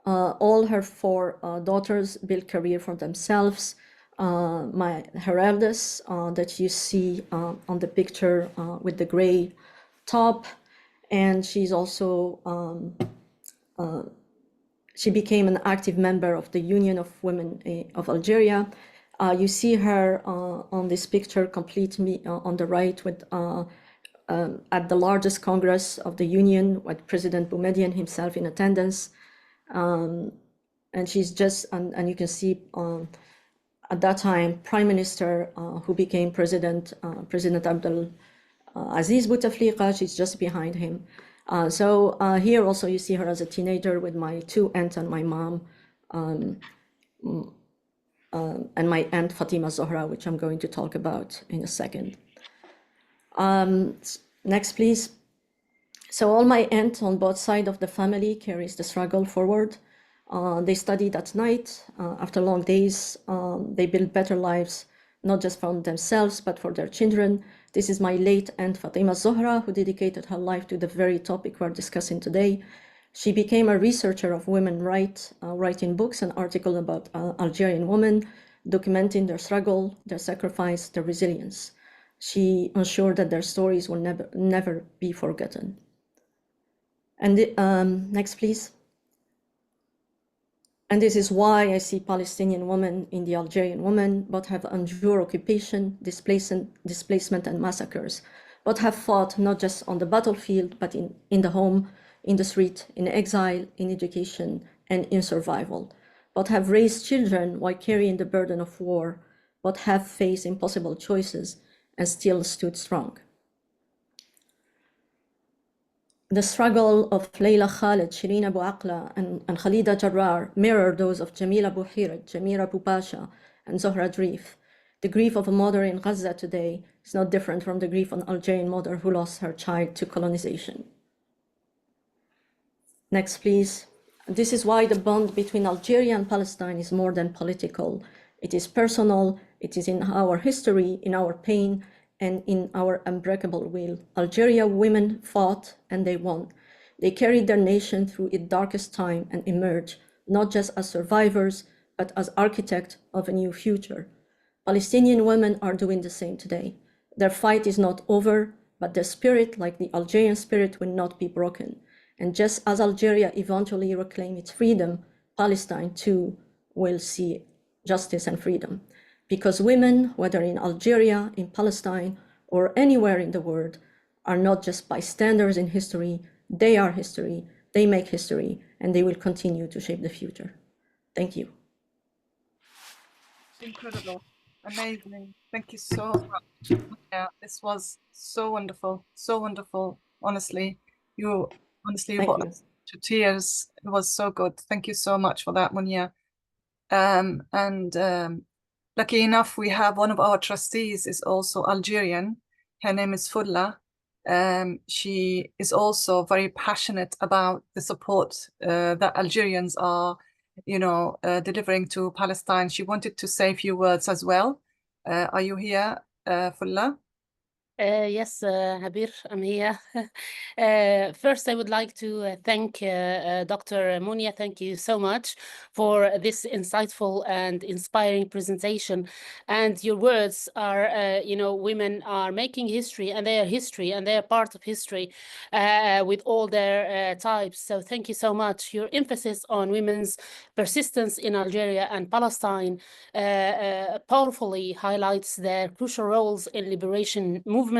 All her 4 daughters built career for themselves. Her eldest that you see on the picture with the gray top, and she's also she became an active member of the Union of Women of Algeria. You see her on this picture, completely on the right, with at the largest Congress of the Union, with President Boumediene himself in attendance, and she's just and you can see. At that time, Prime Minister who became President Abdel Aziz Bouteflika, she's just behind him. So here also you see her as a teenager with my 2 aunts and my mom, and my aunt Fatima Zohra, which I'm going to talk about in a second. Next, please. So all my aunts on both sides of the family carries the struggle forward. They studied at night. After long days, they built better lives, not just for themselves, but for their children. This is my late aunt Fatima Zohra, who dedicated her life to the very topic we're discussing today. She became a researcher of women's rights, writing books and articles about Algerian women, documenting their struggle, their sacrifice, their resilience. She ensured that their stories will never be forgotten. And next, please. And this is why I see Palestinian women in the Algerian women, but have endured occupation, displacement and massacres, but have fought not just on the battlefield, but in the home, in the street, in exile, in education, and in survival, but have raised children while carrying the burden of war, but have faced impossible choices and still stood strong. The struggle of Leila Khaled, Shireen Abu Aqla, and Khalida Jarrar mirror those of Jamila Abu Hirat, Jamila Abu Pasha, and Zohra Drif. The grief of a mother in Gaza today is not different from the grief of an Algerian mother who lost her child to colonization. Next, please. This is why the bond between Algeria and Palestine is more than political. It is personal, it is in our history, in our pain, and in our unbreakable will. Algeria women fought and they won. They carried their nation through its darkest time and emerged, not just as survivors, but as architects of a new future. Palestinian women are doing the same today. Their fight is not over, but their spirit, like the Algerian spirit, will not be broken. And just as Algeria eventually reclaimed its freedom, Palestine too will see justice and freedom. Because women, whether in Algeria, in Palestine, or anywhere in the world, are not just bystanders in history, they are history, they make history, and they will continue to shape the future. Thank you. Incredible, amazing. Thank you so much. Yeah, this was so wonderful, honestly. You honestly brought us to tears. It was so good. Thank you so much for that, Munia. Lucky enough, we have one of our trustees is also Algerian. Her name is Fulla. She is also very passionate about the support that Algerians are, delivering to Palestine. She wanted to say a few words as well. Are you here, Fulla? Yes, Habir, I'm here. First, I would like to thank Dr. Munia. Thank you so much for this insightful and inspiring presentation. And your words are, women are making history, and they are history, and they are part of history with all their types. So thank you so much. Your emphasis on women's persistence in Algeria and Palestine powerfully highlights their crucial roles in liberation movements,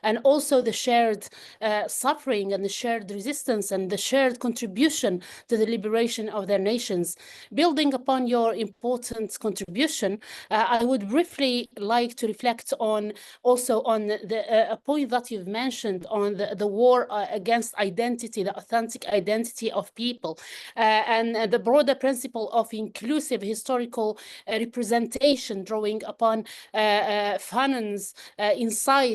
and also the shared suffering and the shared resistance and the shared contribution to the liberation of their nations. Building upon your important contribution, I would briefly like to reflect on a point that you've mentioned on the war against identity, the authentic identity of people, and the broader principle of inclusive historical representation, drawing upon Fanon's insights.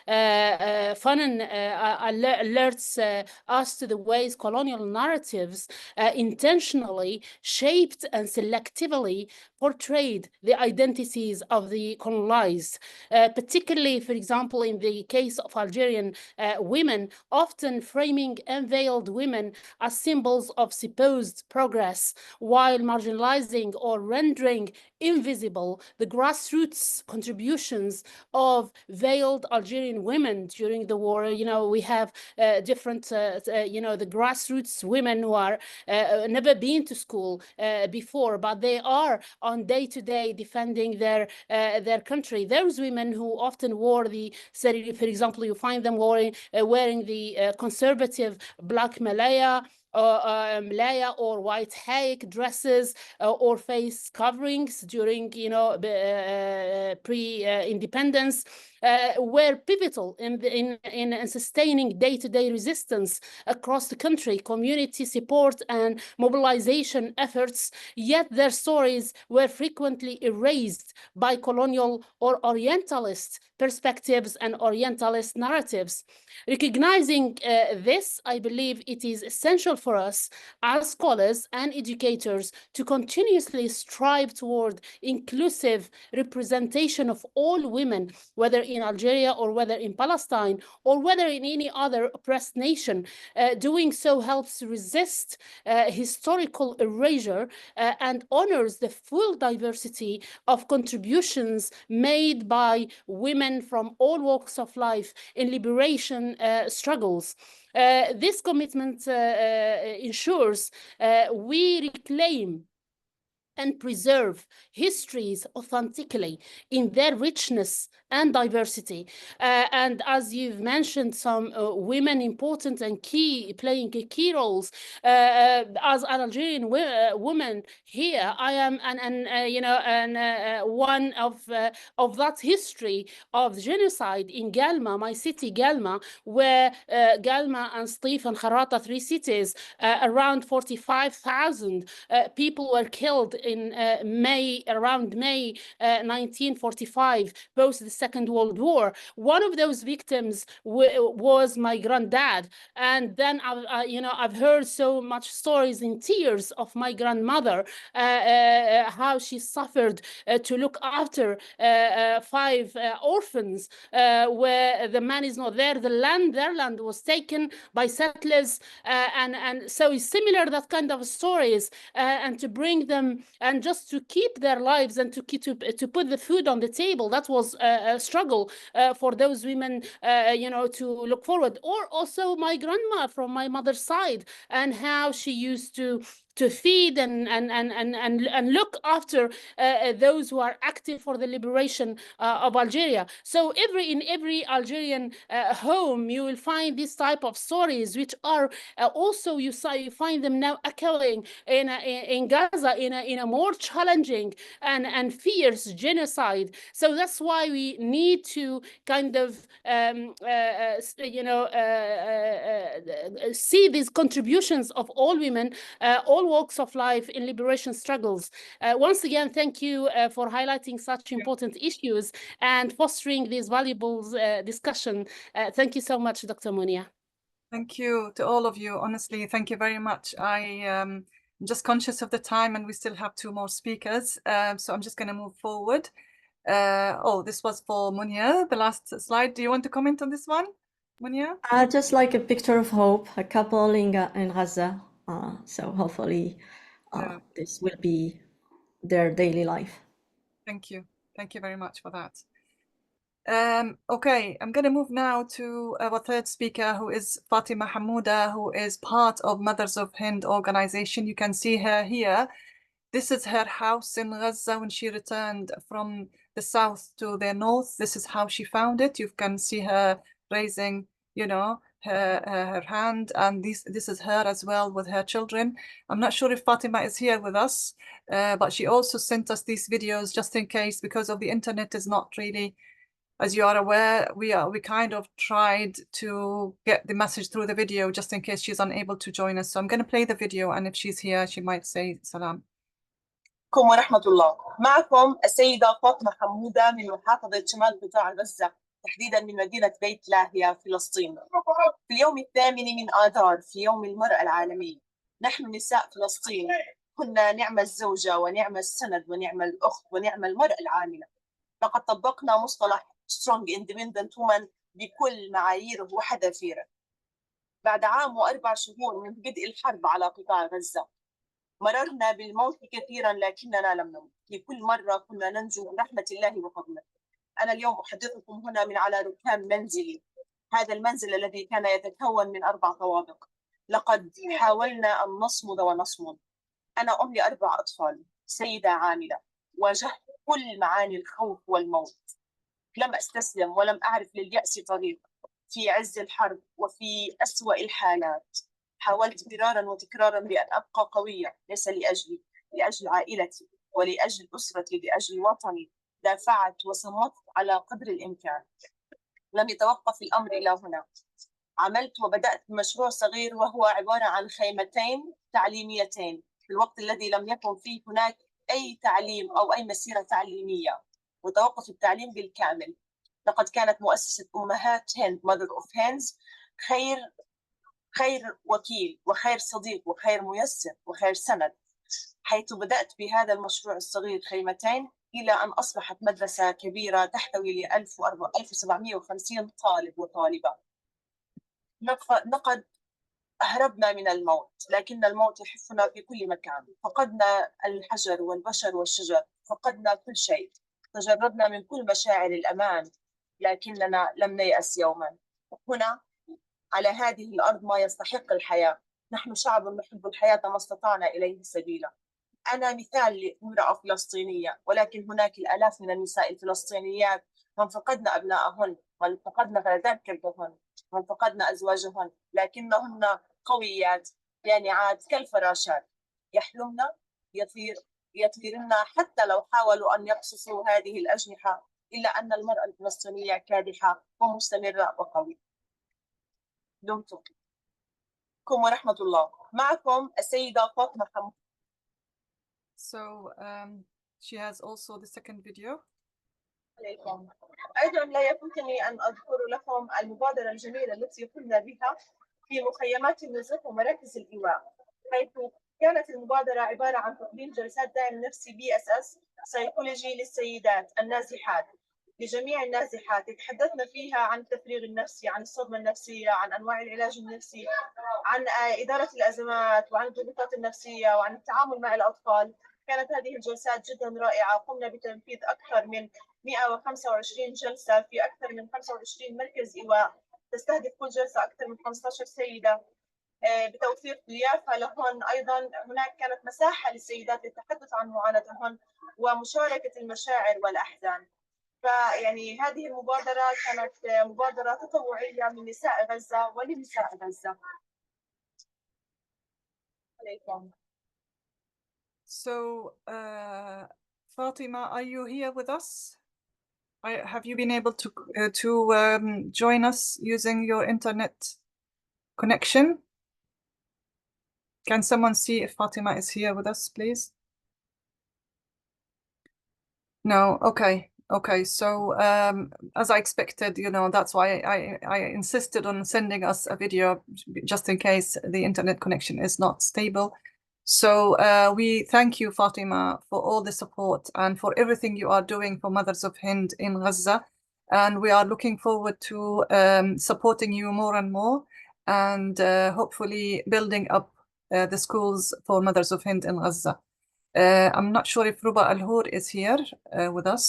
Fanon alerts us to the ways colonial narratives intentionally shaped and selectively portrayed the identities of the colonized, particularly, for example, in the case of Algerian women, often framing unveiled women as symbols of supposed progress, while marginalizing or rendering invisible the grassroots contributions of veiled Algerian women during the war. We have different, the grassroots women who are never been to school before, but they are on day-to-day defending their country. Those women who often wore for example, you find them wearing the conservative black malaya, or white haik dresses, or face coverings during pre-independence, were pivotal in sustaining day-to-day resistance across the country, community support and mobilization efforts. Yet their stories were frequently erased by colonial or Orientalist perspectives and Orientalist narratives. Recognizing this, I believe it is essential for us as scholars and educators to continuously strive toward inclusive representation of all women, whether in Algeria or whether in Palestine or whether in any other oppressed nation. Doing so helps resist historical erasure and honors the full diversity of contributions made by women from all walks of life in liberation struggles. This commitment ensures we reclaim and preserve histories authentically in their richness and diversity. And as you've mentioned, some women important and playing key roles. As an Algerian woman here, I am one of that history of genocide in Galma, my city Galma, where Galma and Stif and Kharata, 3 cities, around 45,000 people were killed in around May 1945, post the Second World War. One of those victims was my granddad. And then I've heard so much stories in tears of my grandmother, how she suffered to look after 5 orphans, where the man is not there. Their land was taken by settlers, and so it's similar, that kind of stories, and to bring them and just to keep their lives and to put the food on the table. That was a struggle for those women, to look forward. Or also my grandma from my mother's side, and how she used to feed and look after those who are active for the liberation of Algeria. So in every Algerian home, you will find this type of stories, which are also you find them now echoing in Gaza in a more challenging and fierce genocide. So that's why we need to kind of see these contributions of all women, all walks of life in liberation struggles. Once again, thank you for highlighting such important issues and fostering this valuable discussion. Thank you so much, Dr. Munia. Thank you to all of you. Honestly, thank you very much. I'm just conscious of the time, and we still have 2 more speakers. So I'm just going to move forward. This was for Munia, the last slide. Do you want to comment on this one, Munia? Just like a picture of hope, a couple in Gaza. So hopefully this will be their daily life. Thank you. Thank you very much for that. Okay, I'm going to move now to our 3rd speaker, who is Fatima Hamouda, who is part of Mothers of Hind organization. You can see her here. This is her house in Gaza when she returned from the south to the north. This is how she found it. You can see her raising, her hand, and this is her as well with her children. I'm not sure if Fatima is here with us, but she also sent us these videos just in case, because of the internet is not really, as you are aware, we kind of tried to get the message through the video just in case she's unable to join us. So I'm going to play the video, and if she's here, she might say salam. عليكم ورحمة الله. معكم السيدة فاطمة حمودة من محافظة شمال قطاع غزة، تحديدا من مدينة بيت لاهيا فلسطين. في اليوم 8 من آذار، في يوم المرأة العالمي، نحن نساء فلسطين كنا نعم الزوجة ونعم السند ونعم الأخت ونعم المرأة العاملة. لقد طبقنا مصطلح strong independent woman بكل معاييره وحذافيره. بعد عام و4 شهور من بدء الحرب على قطاع غزة، مررنا بالموت كثيرا لكننا لم نمت. في كل مرة كنا ننجو برحمة الله وفضله. أنا اليوم أحدثكم هنا من على ركام منزلي. هذا المنزل الذي كان يتكون من 4 طوابق. لقد حاولنا أن نصمد ونصمد. أنا أم ل4 أطفال، سيدة عاملة، واجهت كل معاني الخوف والموت. لم أستسلم ولم أعرف لليأس طريق. في عز الحرب وفي أسوأ الحالات حاولت مرارا وتكرارا بأن أبقى قوية، ليس لأجلي، لأجل عائلتي ولأجل أسرتي، لأجل وطني. دافعت وصمت على قدر الإمكان. لم يتوقف الأمر إلى هنا. عملت وبدأت بمشروع صغير وهو عبارة عن خيمتين تعليميتين في الوقت الذي لم يكن فيه هناك أي تعليم أو أي مسيرة تعليمية، وتوقف التعليم بالكامل. لقد كانت مؤسسة أمهات هند Mother of Hinds خير وكيل وخير صديق وخير ميسر وخير سند، حيث بدأت بهذا المشروع الصغير خيمتين إلى أن أصبحت مدرسة كبيرة تحتوي ل 1750 طالب وطالبة. لقد هربنا من الموت، لكن الموت يحفنا في كل مكان. فقدنا الحجر والبشر والشجر، فقدنا كل شيء. تجردنا من كل مشاعر الأمان، لكننا لم نيأس يوما. هنا على هذه الأرض ما يستحق الحياة. نحن شعب نحب الحياة ما استطعنا إليه سبيلا. أنا مثال لامرأة فلسطينية، ولكن هناك الآلاف من النساء الفلسطينيات من فقدن أبنائهن، من فقدن فلذات كبدهن، من فقدن أزواجهن، لكنهن قويات جانعات كالفراشات، يحلمن يطيرن حتى لو حاولوا أن يقصصوا هذه الأجنحة، إلا أن المرأة الفلسطينية كادحة ومستمرة وقوية. دمتم ورحمة الله. معكم السيدة فاطمة حمود. So she has also the second video. عليكم. أيضا لا يفوتني أن أذكر لكم المبادرة الجميلة التي قمنا بها في مخيمات النزوح ومراكز الإيواء، حيث كانت المبادرة عبارة عن تقديم جلسات دعم نفسي BSS سيكولوجي للسيدات النازحات، لجميع النازحات. تحدثنا فيها عن التفريغ النفسي، عن الصدمة النفسية، عن أنواع العلاج النفسي، عن إدارة الأزمات، وعن الضغوطات النفسية، وعن التعامل مع الأطفال. كانت هذه الجلسات جدا رائعة. قمنا بتنفيذ أكثر من 125 جلسة في أكثر من 25 مركز إيواء، تستهدف كل جلسة أكثر من 15 سيدة، بتوفير ضيافة لهن. أيضا هناك كانت مساحة للسيدات للتحدث عن معاناتهن ومشاركة المشاعر والأحزان. فيعني هذه المبادرة كانت مبادرة تطوعية من نساء غزة ولنساء غزة. عليكم. So Fatima, are you here with us? Have you been able to join us using your internet connection? Can someone see if Fatima is here with us, please? No. Okay. So as I expected, that's why I insisted on sending us a video just in case the internet connection is not stable. So we thank you, Fatima, for all the support and for everything you are doing for Mothers of Hind in Gaza. And we are looking forward to supporting you more and more, and hopefully building up the schools for Mothers of Hind in Gaza. I'm not sure if Ruba Al-Hur is here with us.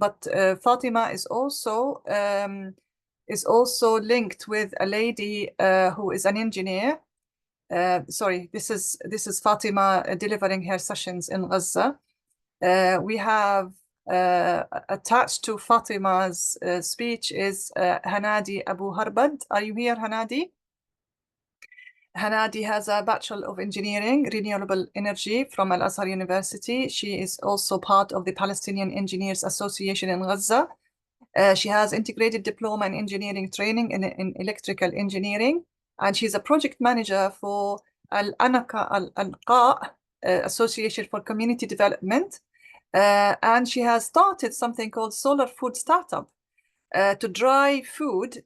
But Fatima is also linked with a lady who is an engineer. Sorry, this is Fatima delivering her sessions in Gaza. We have attached to Fatima's speech is Hanadi Abu Harbad. Are you here, Hanadi? Hanadi has a Bachelor of Engineering, Renewable Energy from Al-Azhar University. She is also part of the Palestinian Engineers Association in Gaza. She has integrated diploma in engineering training in electrical engineering, and she's a project manager for Al-Anqa Association for Community Development. And she has started something called Solar Food Startup to dry food,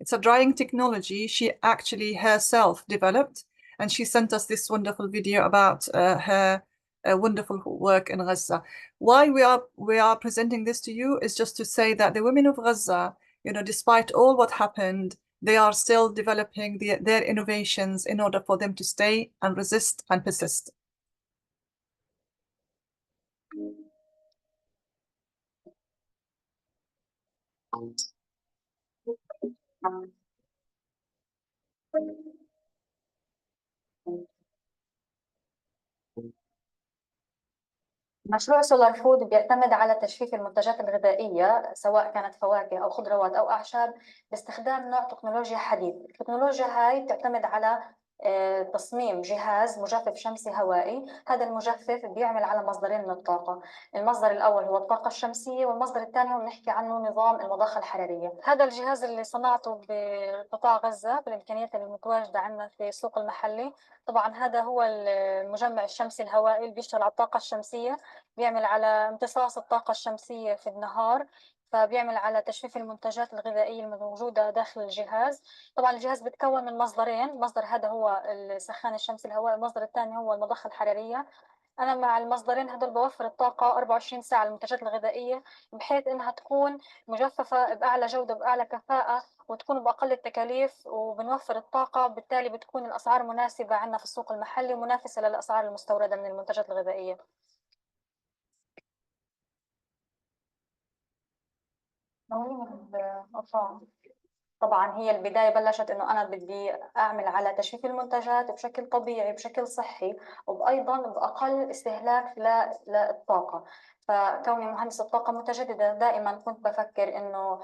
it's a drying technology she actually herself developed, and she sent us this wonderful video about her wonderful work in Gaza. Why we are presenting this to you is just to say that the women of Gaza, despite all what happened, they are still developing their innovations in order for them to stay and resist and persist. مشروع سولار فود بيعتمد على تجفيف المنتجات الغذائية سواء كانت فواكه أو خضروات أو أعشاب باستخدام نوع تكنولوجيا حديث. التكنولوجيا هاي بتعتمد على تصميم جهاز مجفف شمسي هوائي. هذا المجفف بيعمل على مصدرين من الطاقة. المصدر الأول هو الطاقة الشمسية، والمصدر الثاني هو بنحكي عنه نظام المضخة الحرارية. هذا الجهاز اللي صنعته بقطاع غزة بالإمكانيات المتواجدة عندنا في السوق المحلي. طبعا هذا هو المجمع الشمسي الهوائي اللي بيشتغل على الطاقة الشمسية، بيعمل على امتصاص الطاقة الشمسية في النهار، فبيعمل على تجفيف المنتجات الغذائية الموجودة داخل الجهاز. طبعا الجهاز بتكون من مصدرين، المصدر هذا هو السخان الشمسي الهواء، المصدر الثاني هو المضخة الحرارية. أنا مع المصدرين هدول بوفر الطاقة 24 ساعة للمنتجات الغذائية، بحيث إنها تكون مجففة بأعلى جودة بأعلى كفاءة وتكون بأقل التكاليف، وبنوفر الطاقة، بالتالي بتكون الأسعار مناسبة عندنا في السوق المحلي ومنافسة للأسعار المستوردة من المنتجات الغذائية. طبعا هي البداية بلشت إنه أنا بدي أعمل على تجفيف المنتجات بشكل طبيعي بشكل صحي وأيضا بأقل استهلاك للطاقة. فكوني مهندسة طاقة متجددة دائما كنت بفكر إنه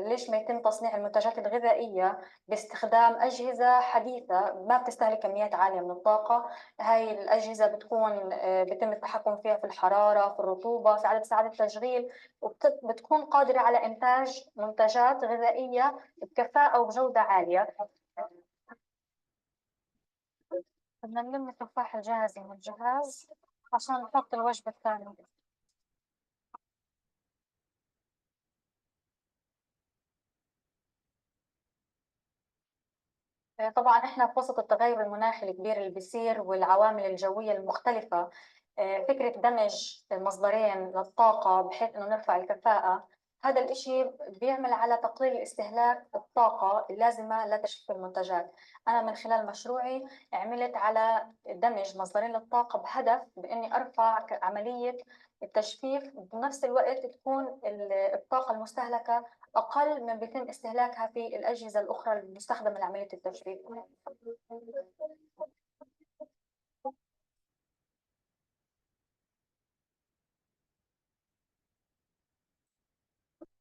ليش ما يتم تصنيع المنتجات الغذائية باستخدام أجهزة حديثة ما بتستهلك كميات عالية من الطاقة. هاي الأجهزة بتكون بيتم التحكم فيها في الحرارة في الرطوبة في عدد ساعات التشغيل وبتكون قادرة على إنتاج منتجات غذائية بكفاءة وبجودة عالية. بدنا نلم التفاح الجاهز من الجهاز عشان نحط الوجبة الثانية. طبعا احنا في وسط التغير المناخي الكبير اللي بيصير والعوامل الجوية المختلفة، فكرة دمج مصدرين للطاقة بحيث انه نرفع الكفاءة، هذا الاشي بيعمل على تقليل استهلاك الطاقة اللازمة لتجفيف المنتجات. انا من خلال مشروعي عملت على دمج مصدرين للطاقة بهدف باني ارفع عملية التجفيف بنفس الوقت تكون الطاقة المستهلكة أقل من بيتم استهلاكها في الأجهزة الأخرى المستخدمة لعملية التجفيف.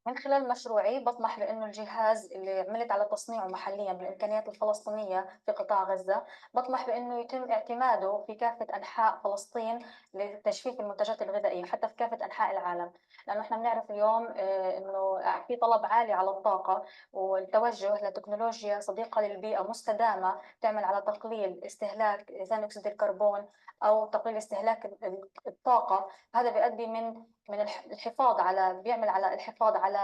من خلال مشروعي بطمح بأنه الجهاز اللي عملت على تصنيعه محليا بالإمكانيات الفلسطينية في قطاع غزة، بطمح بأنه يتم اعتماده في كافة أنحاء فلسطين لتجفيف المنتجات الغذائية حتى في كافة أنحاء العالم. لأنه احنا بنعرف اليوم أنه في طلب عالي على الطاقة والتوجه لتكنولوجيا صديقة للبيئة مستدامة تعمل على تقليل استهلاك ثاني أكسيد الكربون أو تقليل استهلاك الطاقة. هذا بيؤدي من الحفاظ على بيعمل على الحفاظ على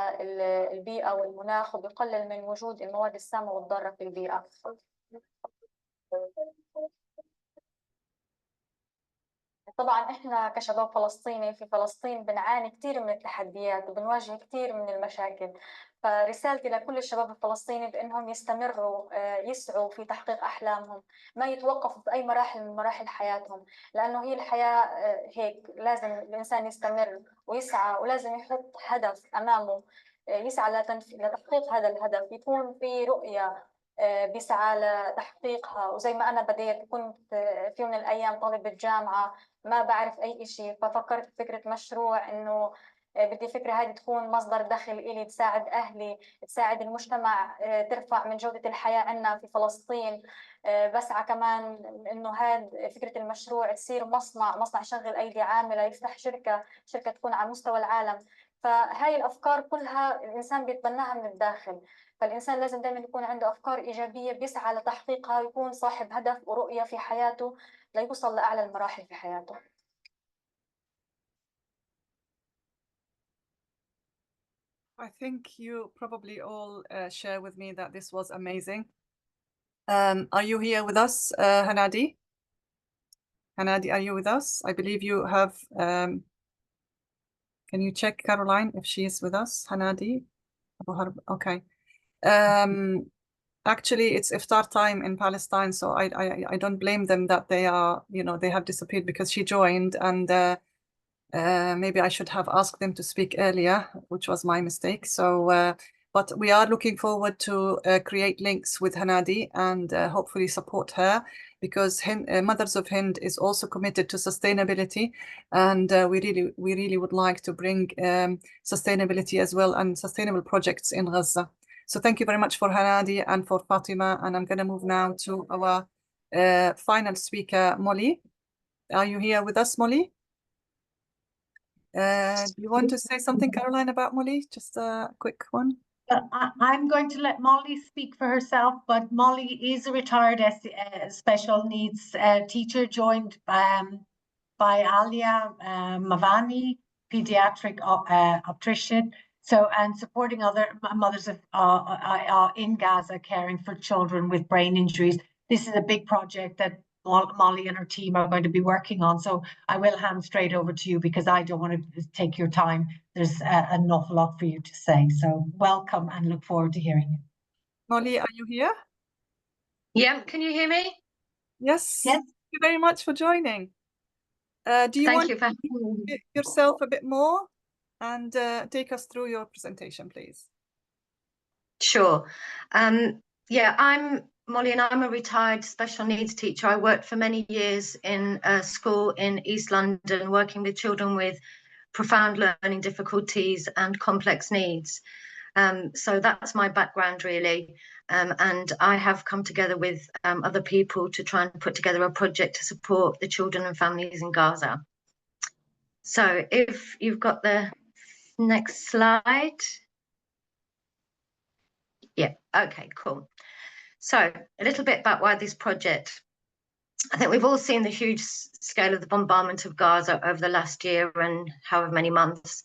البيئة والمناخ وبيقلل من وجود المواد السامة والضارة في البيئة. طبعا احنا كشباب فلسطيني في فلسطين بنعاني كثير من التحديات وبنواجه كثير من المشاكل. فرسالتي لكل الشباب الفلسطيني بانهم يستمروا يسعوا في تحقيق احلامهم، ما يتوقفوا في اي مراحل من مراحل حياتهم، لانه هي الحياة هيك لازم الانسان يستمر ويسعى ولازم يحط هدف امامه يسعى لتحقيق هذا الهدف، يكون في رؤية بيسعى لتحقيقها. وزي ما أنا بديت كنت في يوم من الأيام طالبة جامعة ما بعرف أي شيء، ففكرت بفكرة مشروع إنه بدي فكرة هذه تكون مصدر دخل إلي تساعد أهلي تساعد المجتمع، ترفع من جودة الحياة عندنا في فلسطين. بسعى كمان إنه هذا فكرة المشروع تصير مصنع يشغل أيدي عاملة، يفتح شركة تكون على مستوى العالم. فهاي الأفكار كلها الإنسان بيتبناها من الداخل. فالإنسان لازم دائما يكون عنده أفكار إيجابية بيسعى لتحقيقها، يكون صاحب هدف ورؤية في حياته ليوصل لأعلى المراحل في حياته. I think you probably all share with me that this was amazing. Are you here with us, Hanadi? Hanadi, are you with us? I believe you have. Can you check Caroline if she is with us? Hanadi? Okay. Actually, it's iftar time in Palestine, so I don't blame them that they are, they have disappeared because she joined, and maybe I should have asked them to speak earlier, which was my mistake. So, but we are looking forward to create links with Hanadi and hopefully support her, because Mothers of Hind is also committed to sustainability, and we really would like to bring sustainability as well and sustainable projects in Gaza. So thank you very much for Hanadi and for Fatima, and I'm going to move now to our final speaker, Molly. Are you here with us, Molly? Do you want to say something, Caroline, about Molly? Just a quick one. I'm going to let Molly speak for herself, but Molly is a retired special needs teacher, joined by Alia Mavani, pediatric obstetrician, and supporting other mothers of in Gaza caring for children with brain injuries. This is a big project that Molly and her team are going to be working on. So I will hand straight over to you because I don't want to take your time. There's an awful lot for you to say. So welcome and look forward to hearing you. Molly, are you here? Yeah, can you hear me? Yes. Yes. Thank you very much for joining. Do you want to introduce yourself a bit more and take us through your presentation, please? Sure. Yeah, I'm Molly, and I'm a retired special needs teacher. I worked for many years in a school in East London, working with children with profound learning difficulties and complex needs. So that's my background, really. And I have come together with other people to try and put together a project to support the children and families in Gaza. So if you've got the next slide. Yeah, okay, cool. So a little bit about why this project. I think we've all seen the huge scale of the bombardment of Gaza over the last year and however many months.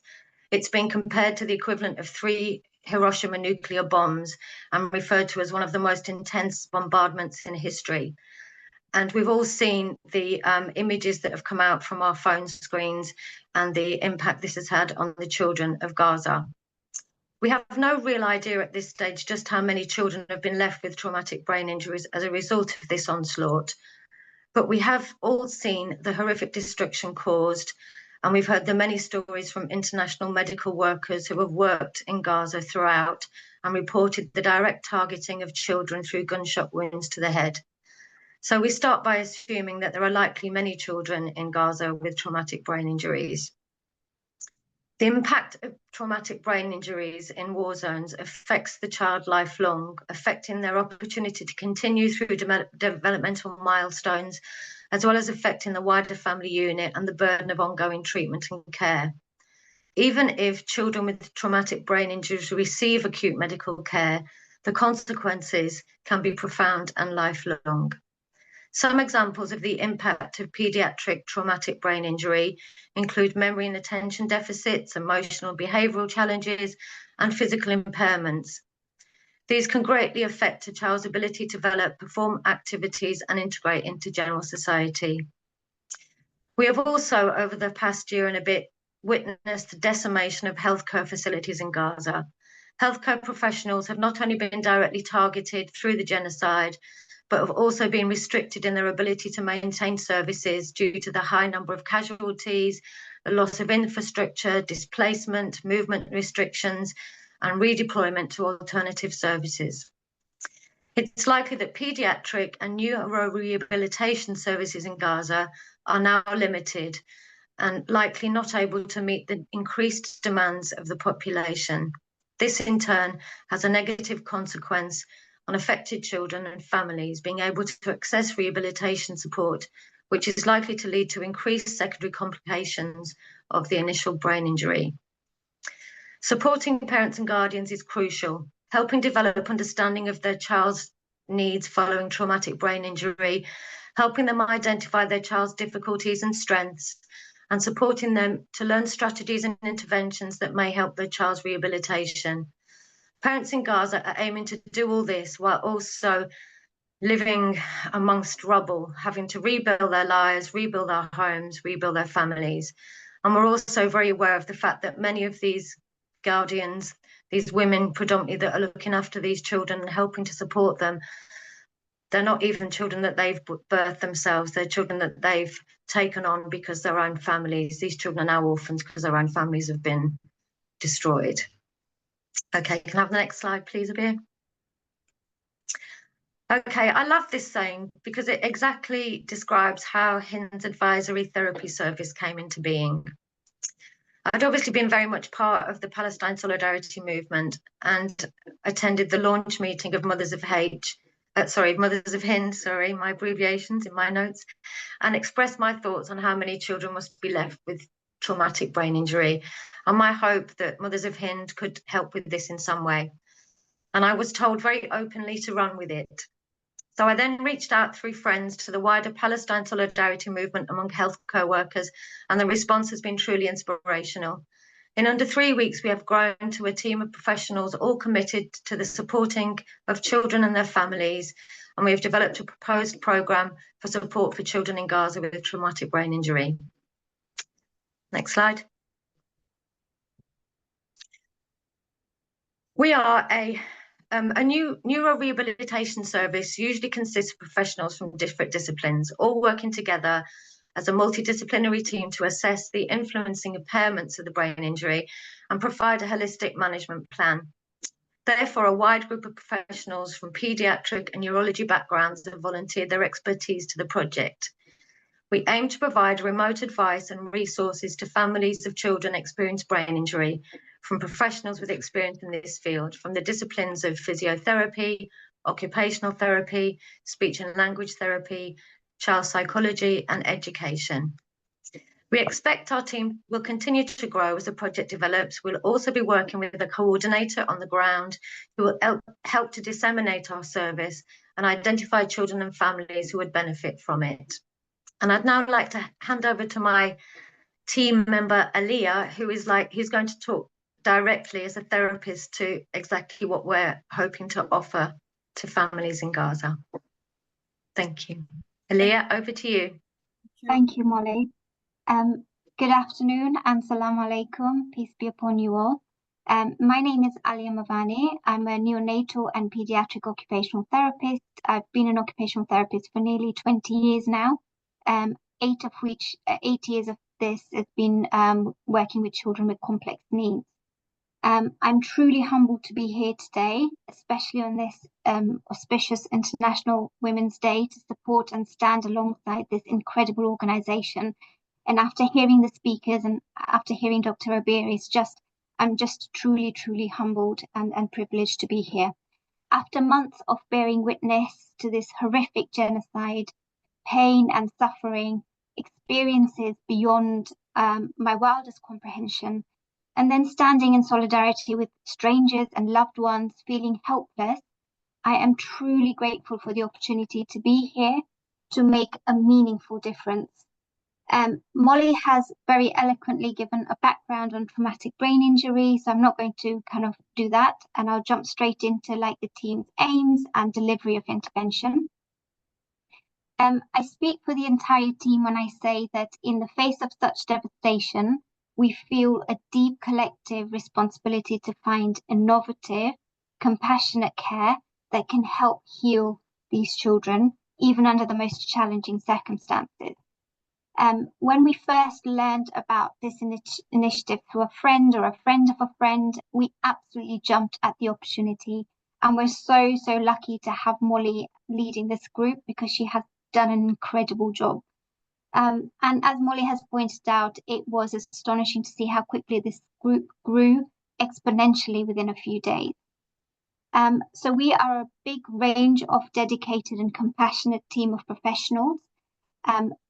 It's been compared to the equivalent of 3 Hiroshima nuclear bombs and referred to as one of the most intense bombardments in history. And we've all seen the images that have come out from our phone screens and the impact this has had on the children of Gaza. We have no real idea at this stage just how many children have been left with traumatic brain injuries as a result of this onslaught. But we have all seen the horrific destruction caused, and we've heard the many stories from international medical workers who have worked in Gaza throughout and reported the direct targeting of children through gunshot wounds to the head. So we start by assuming that there are likely many children in Gaza with traumatic brain injuries. The impact of traumatic brain injuries in war zones affects the child lifelong, affecting their opportunity to continue through developmental milestones, as well as affecting the wider family unit and the burden of ongoing treatment and care. Even if children with traumatic brain injuries receive acute medical care, the consequences can be profound and lifelong. Some examples of the impact of pediatric traumatic brain injury include memory and attention deficits, emotional behavioural challenges, and physical impairments. These can greatly affect a child's ability to develop, perform activities, and integrate into general society. We have also, over the past year and a bit, witnessed the decimation of healthcare facilities in Gaza. Healthcare professionals have not only been directly targeted through the genocide, but have also been restricted in their ability to maintain services due to the high number of casualties, the loss of infrastructure, displacement, movement restrictions, and redeployment to alternative services. It's likely that paediatric and neurorehabilitation services in Gaza are now limited and likely not able to meet the increased demands of the population. This in turn has a negative consequence on affected children and families being able to access rehabilitation support, which is likely to lead to increased secondary complications of the initial brain injury. Supporting parents and guardians is crucial. Helping develop understanding of their child's needs following traumatic brain injury, helping them identify their child's difficulties and strengths, and supporting them to learn strategies and interventions that may help their child's rehabilitation. Parents in Gaza are aiming to do all this while also living amongst rubble, having to rebuild their lives, rebuild their homes, rebuild their families. And we're also very aware of the fact that many of these guardians, these women predominantly that are looking after these children and helping to support them, they're not even children that they've birthed themselves. They're children that they've taken on because their own families, these children are now orphans because their own families have been destroyed. Okay, can I have the next slide, please, Abir? Okay, I love this saying because it exactly describes how Hind's advisory therapy service came into being. I'd obviously been very much part of the Palestine Solidarity movement and attended the launch meeting of Mothers of Hind, my abbreviations in my notes, and expressed my thoughts on how many children must be left with traumatic brain injury, and my hope that Mothers of Hind could help with this in some way. And I was told very openly to run with it. So I then reached out through friends to the wider Palestine Solidarity movement among healthcare workers, and the response has been truly inspirational. In under 3 weeks, we have grown to a team of professionals all committed to the supporting of children and their families, and we have developed a proposed programme for support for children in Gaza with traumatic brain injury. Next slide. We are a new neurorehabilitation service usually consists of professionals from different disciplines, all working together as a multidisciplinary team to assess the influencing impairments of the brain injury and provide a holistic management plan. Therefore, a wide group of professionals from paediatric and neurology backgrounds have volunteered their expertise to the project. We aim to provide remote advice and resources to families of children experiencing brain injury from professionals with experience in this field, from the disciplines of physiotherapy, occupational therapy, speech and language therapy, child psychology, and education. We expect our team will continue to grow as the project develops. We'll also be working with a coordinator on the ground who will help to disseminate our service and identify children and families who would benefit from it. And I'd now like to hand over to my team member, Aliyah, who's going to talk directly as a therapist to exactly what we're hoping to offer to families in Gaza. Thank you. Aliyah, over to you. Thank you, Molly. Good afternoon and salam alaikum. Peace be upon you all. My name is Aliyah Mavani. I'm a neonatal and pediatric occupational therapist. I've been an occupational therapist for nearly 20 years now. 8 years of this has been working with children with complex needs. I'm truly humbled to be here today, especially on this auspicious International Women's Day, to support and stand alongside this incredible organisation. And after hearing the speakers and after hearing Dr. Abir, I'm just truly, truly humbled and privileged to be here. After months of bearing witness to this horrific genocide, pain and suffering, experiences beyond my wildest comprehension, and then standing in solidarity with strangers and loved ones feeling helpless, I am truly grateful for the opportunity to be here to make a meaningful difference. Molly has very eloquently given a background on traumatic brain injury, so I'm not going to kind of do that, and I'll jump straight into the team's aims and delivery of intervention. I speak for the entire team when I say that in the face of such devastation, we feel a deep collective responsibility to find innovative, compassionate care that can help heal these children, even under the most challenging circumstances. When we first learned about this initiative through a friend or a friend of a friend, we absolutely jumped at the opportunity. And we're so, so lucky to have Molly leading this group because she has done an incredible job. And as Molly has pointed out, it was astonishing to see how quickly this group grew exponentially within a few days. So we are a big range of dedicated and compassionate team of professionals.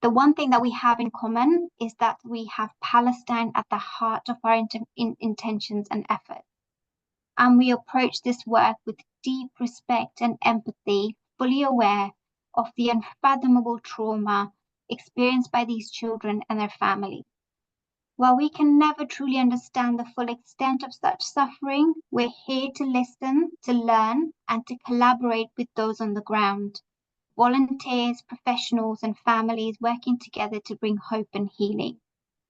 The one thing that we have in common is that we have Palestine at the heart of our intentions and efforts. And we approach this work with deep respect and empathy, fully aware of the unfathomable trauma experienced by these children and their families. While we can never truly understand the full extent of such suffering, we're here to listen, to learn, and to collaborate with those on the ground. Volunteers, professionals, and families working together to bring hope and healing.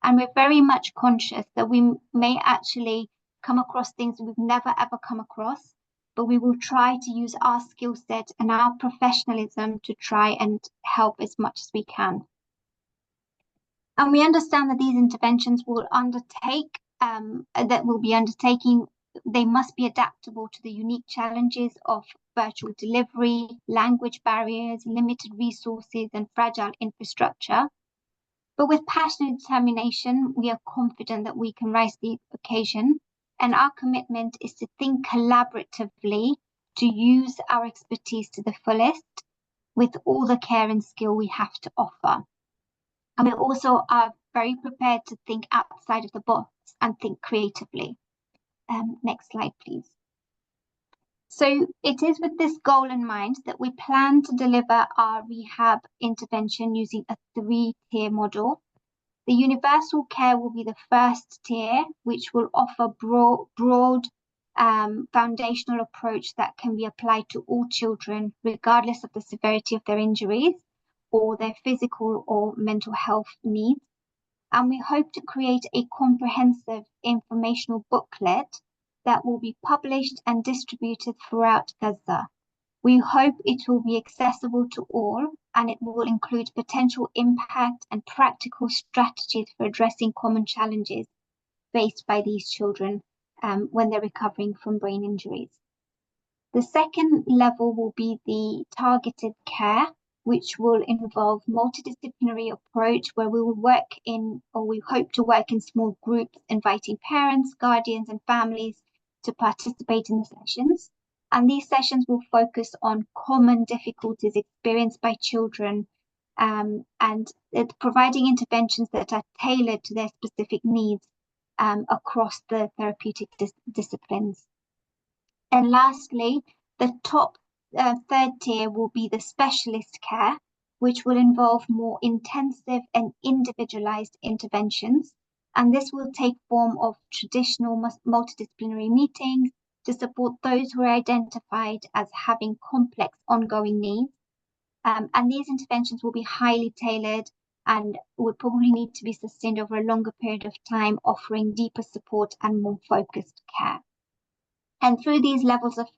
And we're very much conscious that we may actually come across things we've never ever come across, but we will try to use our skill set and our professionalism to try and help as much as we can. And we understand that these interventions will be undertaking, they must be adaptable to the unique challenges of virtual delivery, language barriers, limited resources, and fragile infrastructure. But with passion and determination, we are confident that we can rise to the occasion. And our commitment is to think collaboratively, to use our expertise to the fullest with all the care and skill we have to offer. And we also are very prepared to think outside of the box and think creatively. Next slide, please. So it is with this goal in mind that we plan to deliver our rehab intervention using a 3-tier model. The universal care will be the first tier, which will offer broad foundational approach that can be applied to all children, regardless of the severity of their injuries or their physical or mental health needs. And we hope to create a comprehensive informational booklet that will be published and distributed throughout Gaza. We hope it will be accessible to all, and it will include potential impact and practical strategies for addressing common challenges faced by these children when they're recovering from brain injuries. The second level will be the targeted care, which will involve multidisciplinary approach where we will work in, or we hope to work in small groups, inviting parents, guardians, and families to participate in the sessions. And these sessions will focus on common difficulties experienced by children and providing interventions that are tailored to their specific needs across the therapeutic disciplines. And lastly, the top third tier will be the specialist care, which will involve more intensive and individualized interventions. And this will take form of traditional multidisciplinary meetings to support those who are identified as having complex ongoing needs. And these interventions will be highly tailored and would probably need to be sustained over a longer period of time, offering deeper support and more focused care. And through these levels of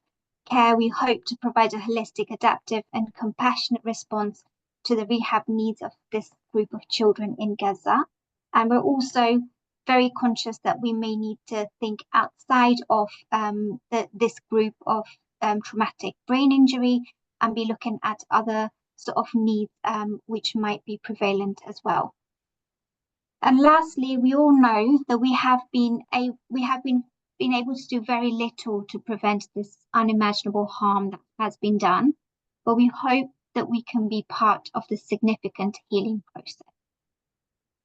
care, we hope to provide a holistic, adaptive, and compassionate response to the rehab needs of this group of children in Gaza. And we're also very conscious that we may need to think outside of this group of traumatic brain injury and be looking at other sort of needs which might be prevalent as well. And lastly, we all know that we have been able to do very little to prevent this unimaginable harm that has been done, but we hope that we can be part of the significant healing process.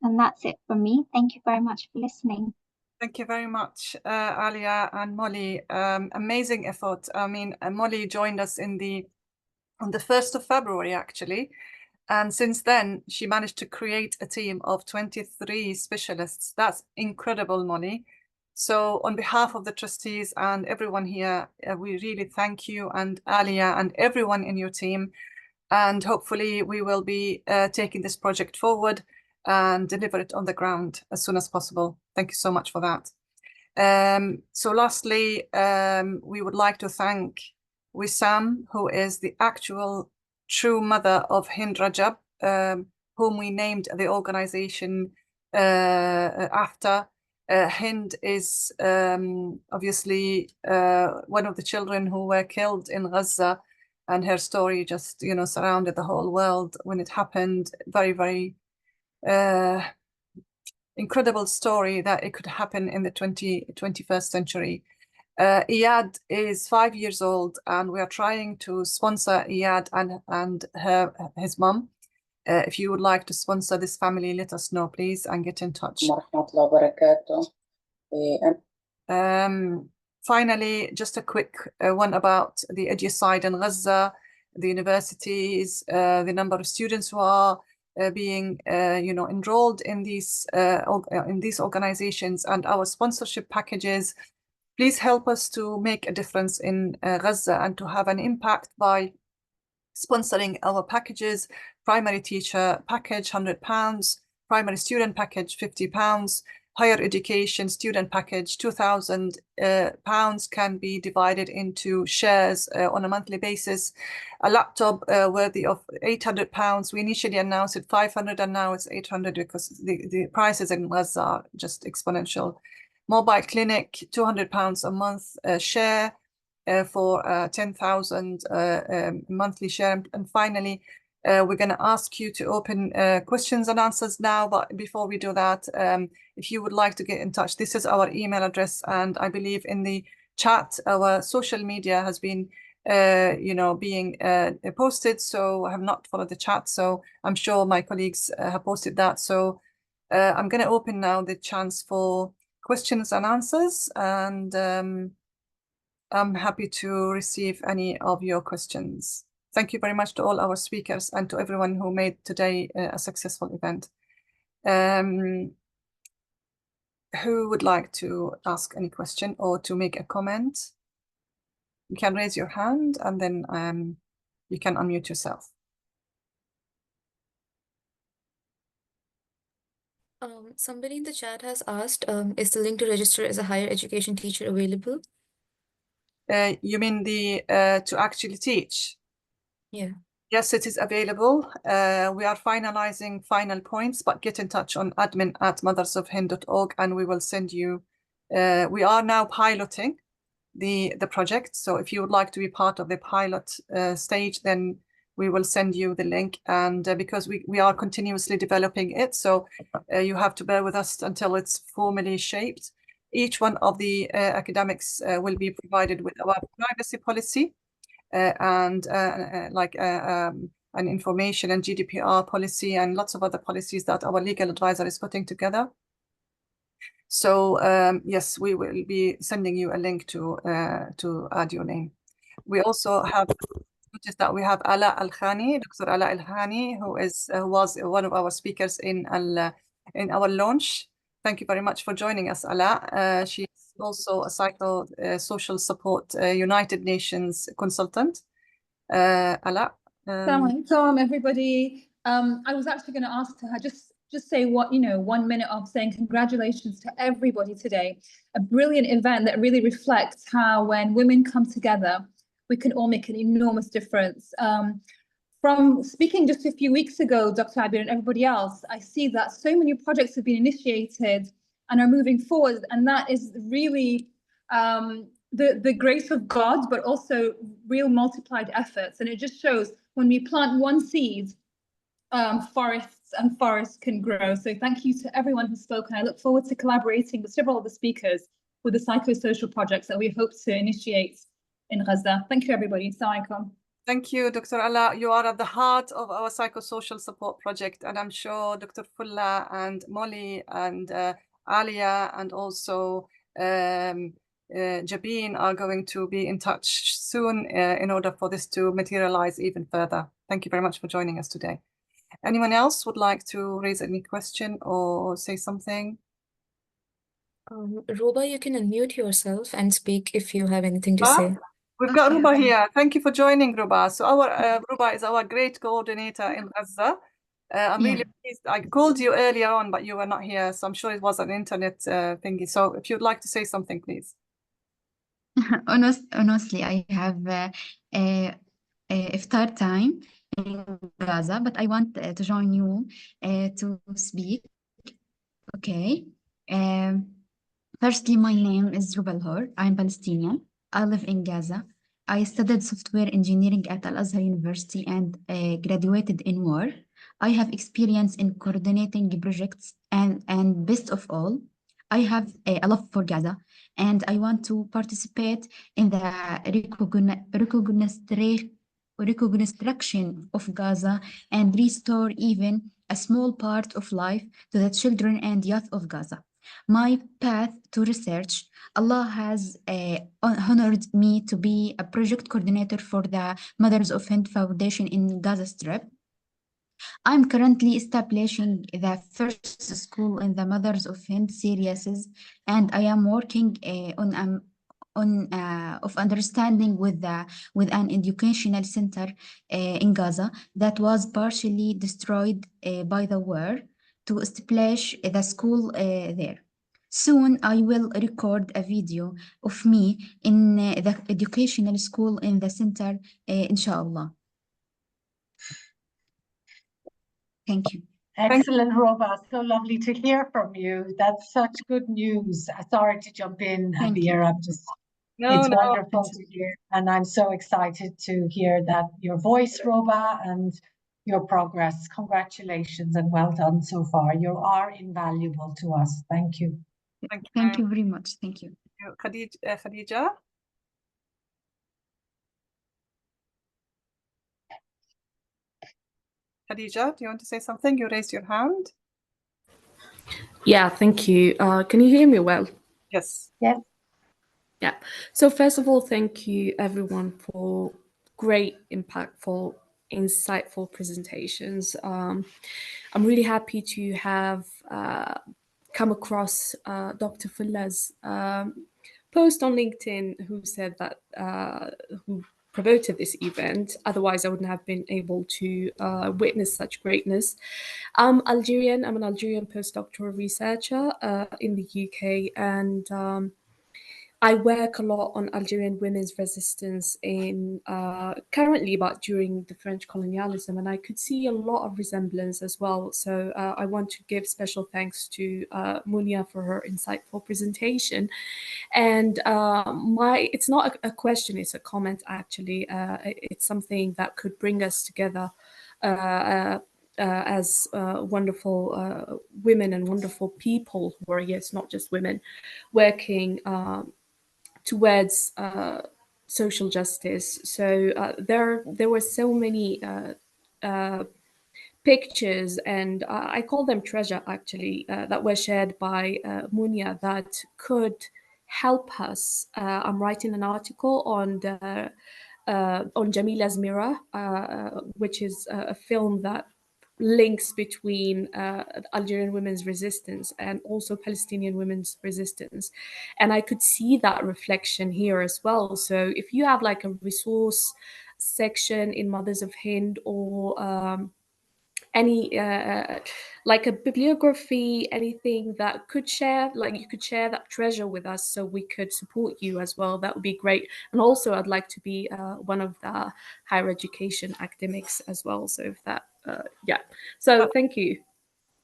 And that's it from me. Thank you very much for listening. Thank you very much, Alia and Molly. Amazing effort. I mean, Molly joined us on the 1st of February, actually. And since then, she managed to create a team of 23 specialists. That's incredible, Molly. So on behalf of the trustees and everyone here, we really thank you and Alia and everyone in your team. And hopefully we will be taking this project forward and deliver it on the ground as soon as possible. Thank you so much for that. So lastly, we would like to thank Wissam, who is the actual true mother of Hind Rajab, whom we named the organization after. Hind is obviously one of the children who were killed in Gaza, and her story just, you know, surrounded the whole world when it happened. Very, very incredible story that it could happen in the 21st century. Iyad is 5 years old, and we are trying to sponsor Iyad and his mom. If you would like to sponsor this family, let us know, please, and get in touch. Finally, just a quick one about the edukade in Gaza, the universities, the number of students who are being enrolled in these organizations, and our sponsorship packages. Please help us to make a difference in Gaza and to have an impact by sponsoring our packages. Primary teacher package, £100. Primary student package, £50. Higher education student package, £2,000 can be divided into shares on a monthly basis. A laptop worthy of £800. We initially announced it 500 and now it's 800 because the prices in Gaza are just exponential. Mobile clinic, £200 a month share for 10,000 monthly share. And finally, we're going to ask you to open questions and answers now. But before we do that, if you would like to get in touch, this is our email address. And I believe in the chat, our social media has been, being posted. So I have not followed the chat. So I'm sure my colleagues have posted that. So I'm going to open now the chance for questions and answers. And I'm happy to receive any of your questions. Thank you very much to all our speakers and to everyone who made today a successful event. Who would like to ask any question or to make a comment? You can raise your hand and then you can unmute yourself. Somebody in the chat has asked, is the link to register as a higher education teacher available? You mean the to actually teach? Yeah. Yes, it is available. We are finalizing final points, but get in touch on admin@mothersofhind.org and we will send you. We are now piloting the project. So if you would like to be part of the pilot stage, then we will send you the link. And because we are continuously developing it, so you have to bear with us until it's formally shaped. Each one of the academics will be provided with our privacy policy and an information and GDPR policy and lots of other policies that our legal advisor is putting together. So yes, we will be sending you a link to add your name. We also have noticed that we have Ala Al-Khani, Dr. Ala Al-Khani, who was one of our speakers in our launch. Thank you very much for joining us, Ala. She's also a psychosocial support United Nations consultant. Ala. Assalamu alaikum, everybody. I was actually going to ask her just say 1 minute of saying congratulations to everybody today. A brilliant event that really reflects how when women come together, we can all make an enormous difference. From speaking just a few weeks ago, Dr. Abir and everybody else, I see that so many projects have been initiated and are moving forward, and that is really the grace of God, but also real multiplied efforts. And it just shows when we plant one seed, forests and forests can grow. So thank you to everyone who spoke, and I look forward to collaborating with several of the speakers with the psychosocial projects that we hope to initiate in Gaza. Thank you, everybody. Assalamu alaikum. Thank you, Dr. Ala. You are at the heart of our psychosocial support project, and I'm sure Dr. Fulla and Molly and Alia and also Jabin are going to be in touch soon in order for this to materialize even further. Thank you very much for joining us today. Anyone else would like to raise any question or say something? Ruba, you can unmute yourself and speak if you have anything to say. We've got Ruba here. Thank you for joining, Ruba. So our Ruba is our great coordinator in Gaza. I'm really pleased. I called you earlier on, but you were not here, so I'm sure it was an internet thingy. So if you'd like to say something, please. Honestly, I have iftar time in Gaza, but I want to join you to speak. Okay. Firstly, my name is Rubal Hor. I'm Palestinian. I live in Gaza. I studied software engineering at Al-Azhar University and graduated in war. I have experience in coordinating projects and best of all, I have a love for Gaza, and I want to participate in the reconstruction of Gaza and restore even a small part of life to the children and youth of Gaza. My path to research, Allah has honored me to be a project coordinator for the Mothers of Hind Foundation in Gaza Strip. I'm currently establishing the first school in the Mothers of Hind series, and I am working of understanding with an educational center in Gaza that was partially destroyed by the war to establish the school there. Soon I will record a video of me in the educational school in the center, inshallah. Thank you. Excellent, Roba. So lovely to hear from you. That's such good news. Sorry to jump in, Habir. It's wonderful to hear. And I'm so excited to hear that your voice, Roba, and your progress. Congratulations and well done so far. You are invaluable to us. Thank you. Thank you very much. Thank you. Khadija? Khadija, do you want to say something? You raised your hand. Yeah, thank you. Can you hear me well? Yes. Yes. Yeah. So first of all, thank you everyone for great, impactful, insightful presentations. I'm really happy to have come across Dr. Fulla's post on LinkedIn who said that, who promoted this event. Otherwise, I wouldn't have been able to witness such greatness. I'm Algerian. I'm an Algerian postdoctoral researcher in the UK, and I work a lot on Algerian women's resistance in currently, but during the French colonialism, and I could see a lot of resemblance as well. So I want to give special thanks to Munia for her insightful presentation. And it's not a question; it's a comment. Actually, it's something that could bring us together. As wonderful women and wonderful people who are, yes, not just women, working towards social justice. So there were so many pictures, and I call them treasure actually, that were shared by Munia that could help us. I'm writing an article on Jamila's Mirror, which is a film that links between Algerian women's resistance and also Palestinian women's resistance. And I could see that reflection here as well. So if you have like a resource section in Mothers of Hind, or any like a bibliography, anything that could share, like you could share that treasure with us so we could support you as well, that would be great. And also I'd like to be one of the higher education academics as well. So if that, yeah. So thank you.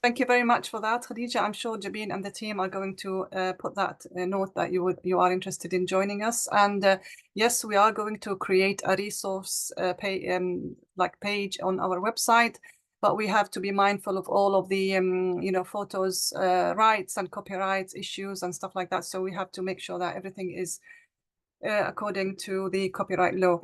Thank you very much for that, Khadija. I'm sure Jabin and the team are going to put that note that you are interested in joining us. And yes, we are going to create a resource page on our website, but we have to be mindful of all of the photos rights and copyright issues and stuff like that. So we have to make sure that everything is according to the copyright law.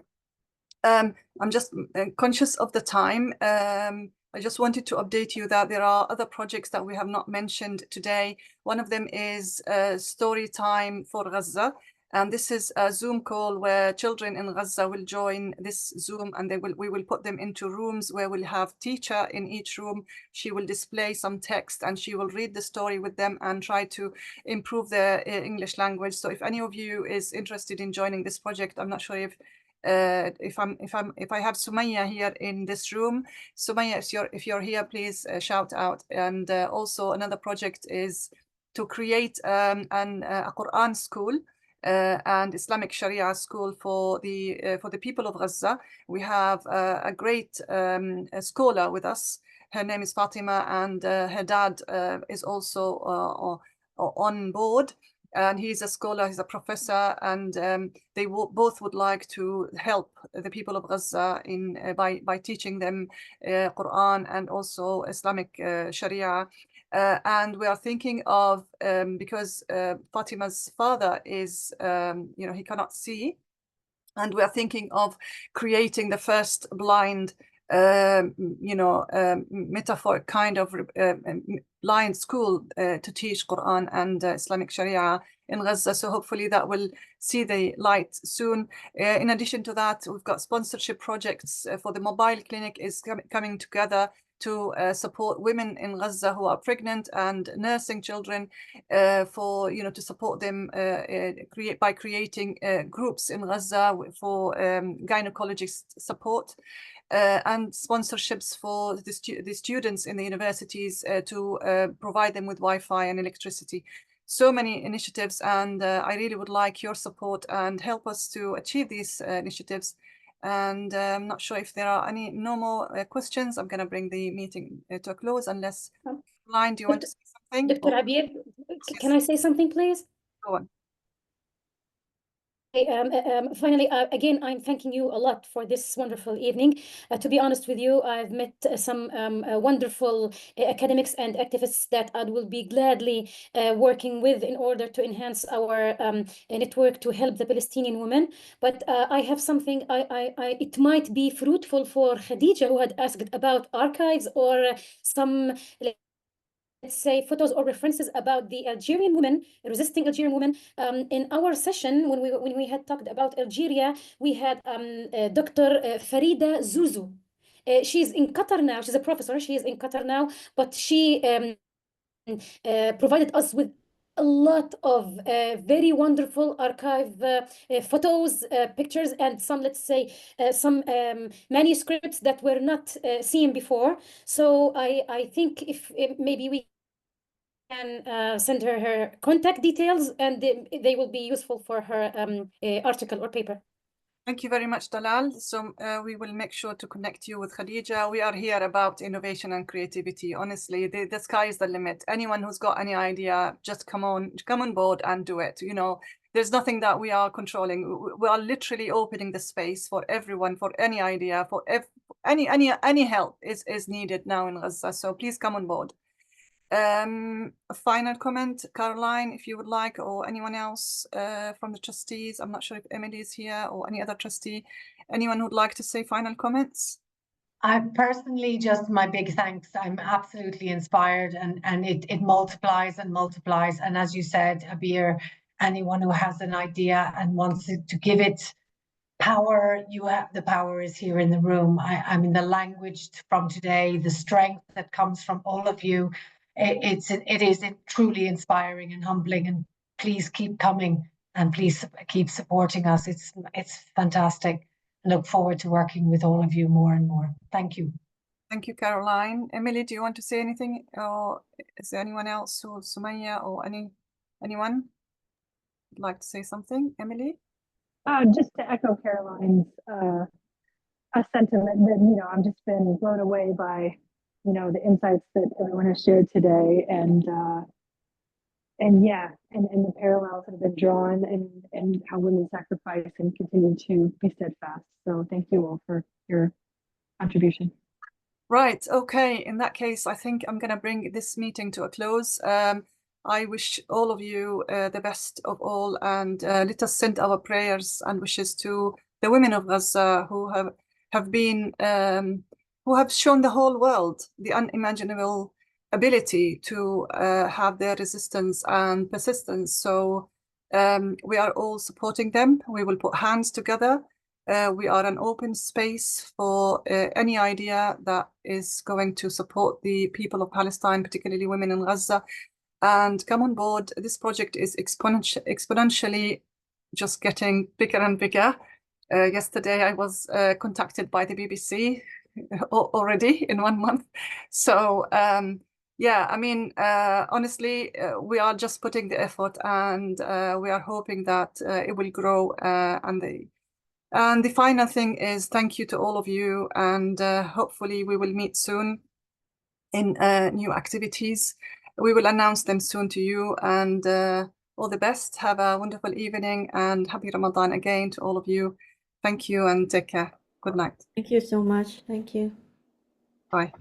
I'm just conscious of the time. I just wanted to update you that there are other projects that we have not mentioned today. One of them is Story Time for Gaza. And this is a Zoom call where children in Gaza will join this Zoom, and we will put them into rooms where we'll have teacher in each room. She will display some text and she will read the story with them and try to improve their English language. So if any of you is interested in joining this project, I'm not sure if I have Sumaya here in this room. Sumaya, if you're here, please shout out. And also another project is to create a Quran school and Islamic Sharia school for the people of Gaza. We have a great scholar with us. Her name is Fatima, and her dad is also on board. And he's a scholar, he's a professor, and they both would like to help the people of Gaza by teaching them Quran and also Islamic Sharia. And we are thinking of, because Fatima's father is, he cannot see, and we are thinking of creating the first blind metaphor kind of blind school to teach Quran and Islamic Sharia in Gaza. So hopefully that will see the light soon. In addition to that, we've got sponsorship projects for the mobile clinic is coming together to support women in Gaza who are pregnant and nursing children, to support them by creating groups in Gaza for gynecologist support. And sponsorships for the students in the universities to provide them with Wi-Fi and electricity. So many initiatives, and I really would like your support and help us to achieve these initiatives. And I'm not sure if there are no more questions. I'm going to bring the meeting to a close, unless Line, do you want to say something? Dr. Abir, can I say something, please? Go on. Finally, again, I'm thanking you a lot for this wonderful evening. To be honest with you, I've met some wonderful academics and activists that I will be gladly working with in order to enhance our network to help the Palestinian women. But I have something, it might be fruitful for Khadija, who had asked about archives or some, let's say, photos or references about the Algerian women, resisting Algerian women. In our session, when we had talked about Algeria, we had Dr. Farida Zouzou. She's in Qatar now. She's a professor. She is in Qatar now, but she provided us with a lot of very wonderful archive photos, pictures, and some, let's say, some manuscripts that were not seen before. So I think if maybe we send her contact details, and they will be useful for her article or paper. Thank you very much, Dalal. So we will make sure to connect you with Khadija. We are here about innovation and creativity. Honestly, the sky is the limit. Anyone who's got any idea, just come on board and do it. You know, there's nothing that we are controlling. We are literally opening the space for everyone, for any idea, for any help is needed now in Gaza. So please come on board. A final comment, Caroline, if you would like, or anyone else from the trustees. I'm not sure if Emily is here or any other trustee. Anyone would like to say final comments? I personally, just my big thanks. I'm absolutely inspired, and it multiplies and multiplies. And as you said, Abir, anyone who has an idea and wants to give it power, you have the power is here in the room. I mean, the language from today, the strength that comes from all of you, it is truly inspiring and humbling. And please keep coming, and please keep supporting us. It's fantastic. I look forward to working with all of you more and more. Thank you. Thank you, Caroline. Emily, do you want to say anything, or is there anyone else, or Sumaya, or anyone would like to say something? Emily? Just to echo Caroline's a sentiment that, you know, I've just been blown away by, you know, the insights that everyone has shared today, and yeah, and the parallels that have been drawn, and how women sacrifice and continue to be steadfast. So thank you all for your contribution. Right, okay. In that case, I think I'm going to bring this meeting to a close. I wish all of you the best of all, and let us send our prayers and wishes to the women of Gaza who have been who have shown the whole world the unimaginable ability to have their resistance and persistence. So we are all supporting them. We will put hands together. We are an open space for any idea that is going to support the people of Palestine, particularly women in Gaza. And come on board. This project is exponentially just getting bigger and bigger. Yesterday, I was contacted by the BBC already in 1 month. So yeah, I mean, honestly, we are just putting the effort, and we are hoping that it will grow. And the final thing is thank you to all of you, and hopefully we will meet soon in new activities. We will announce them soon to you, and all the best. Have a wonderful evening, and happy Ramadan again to all of you. Thank you, and take care. Good night. Thank you so much. Thank you. Bye.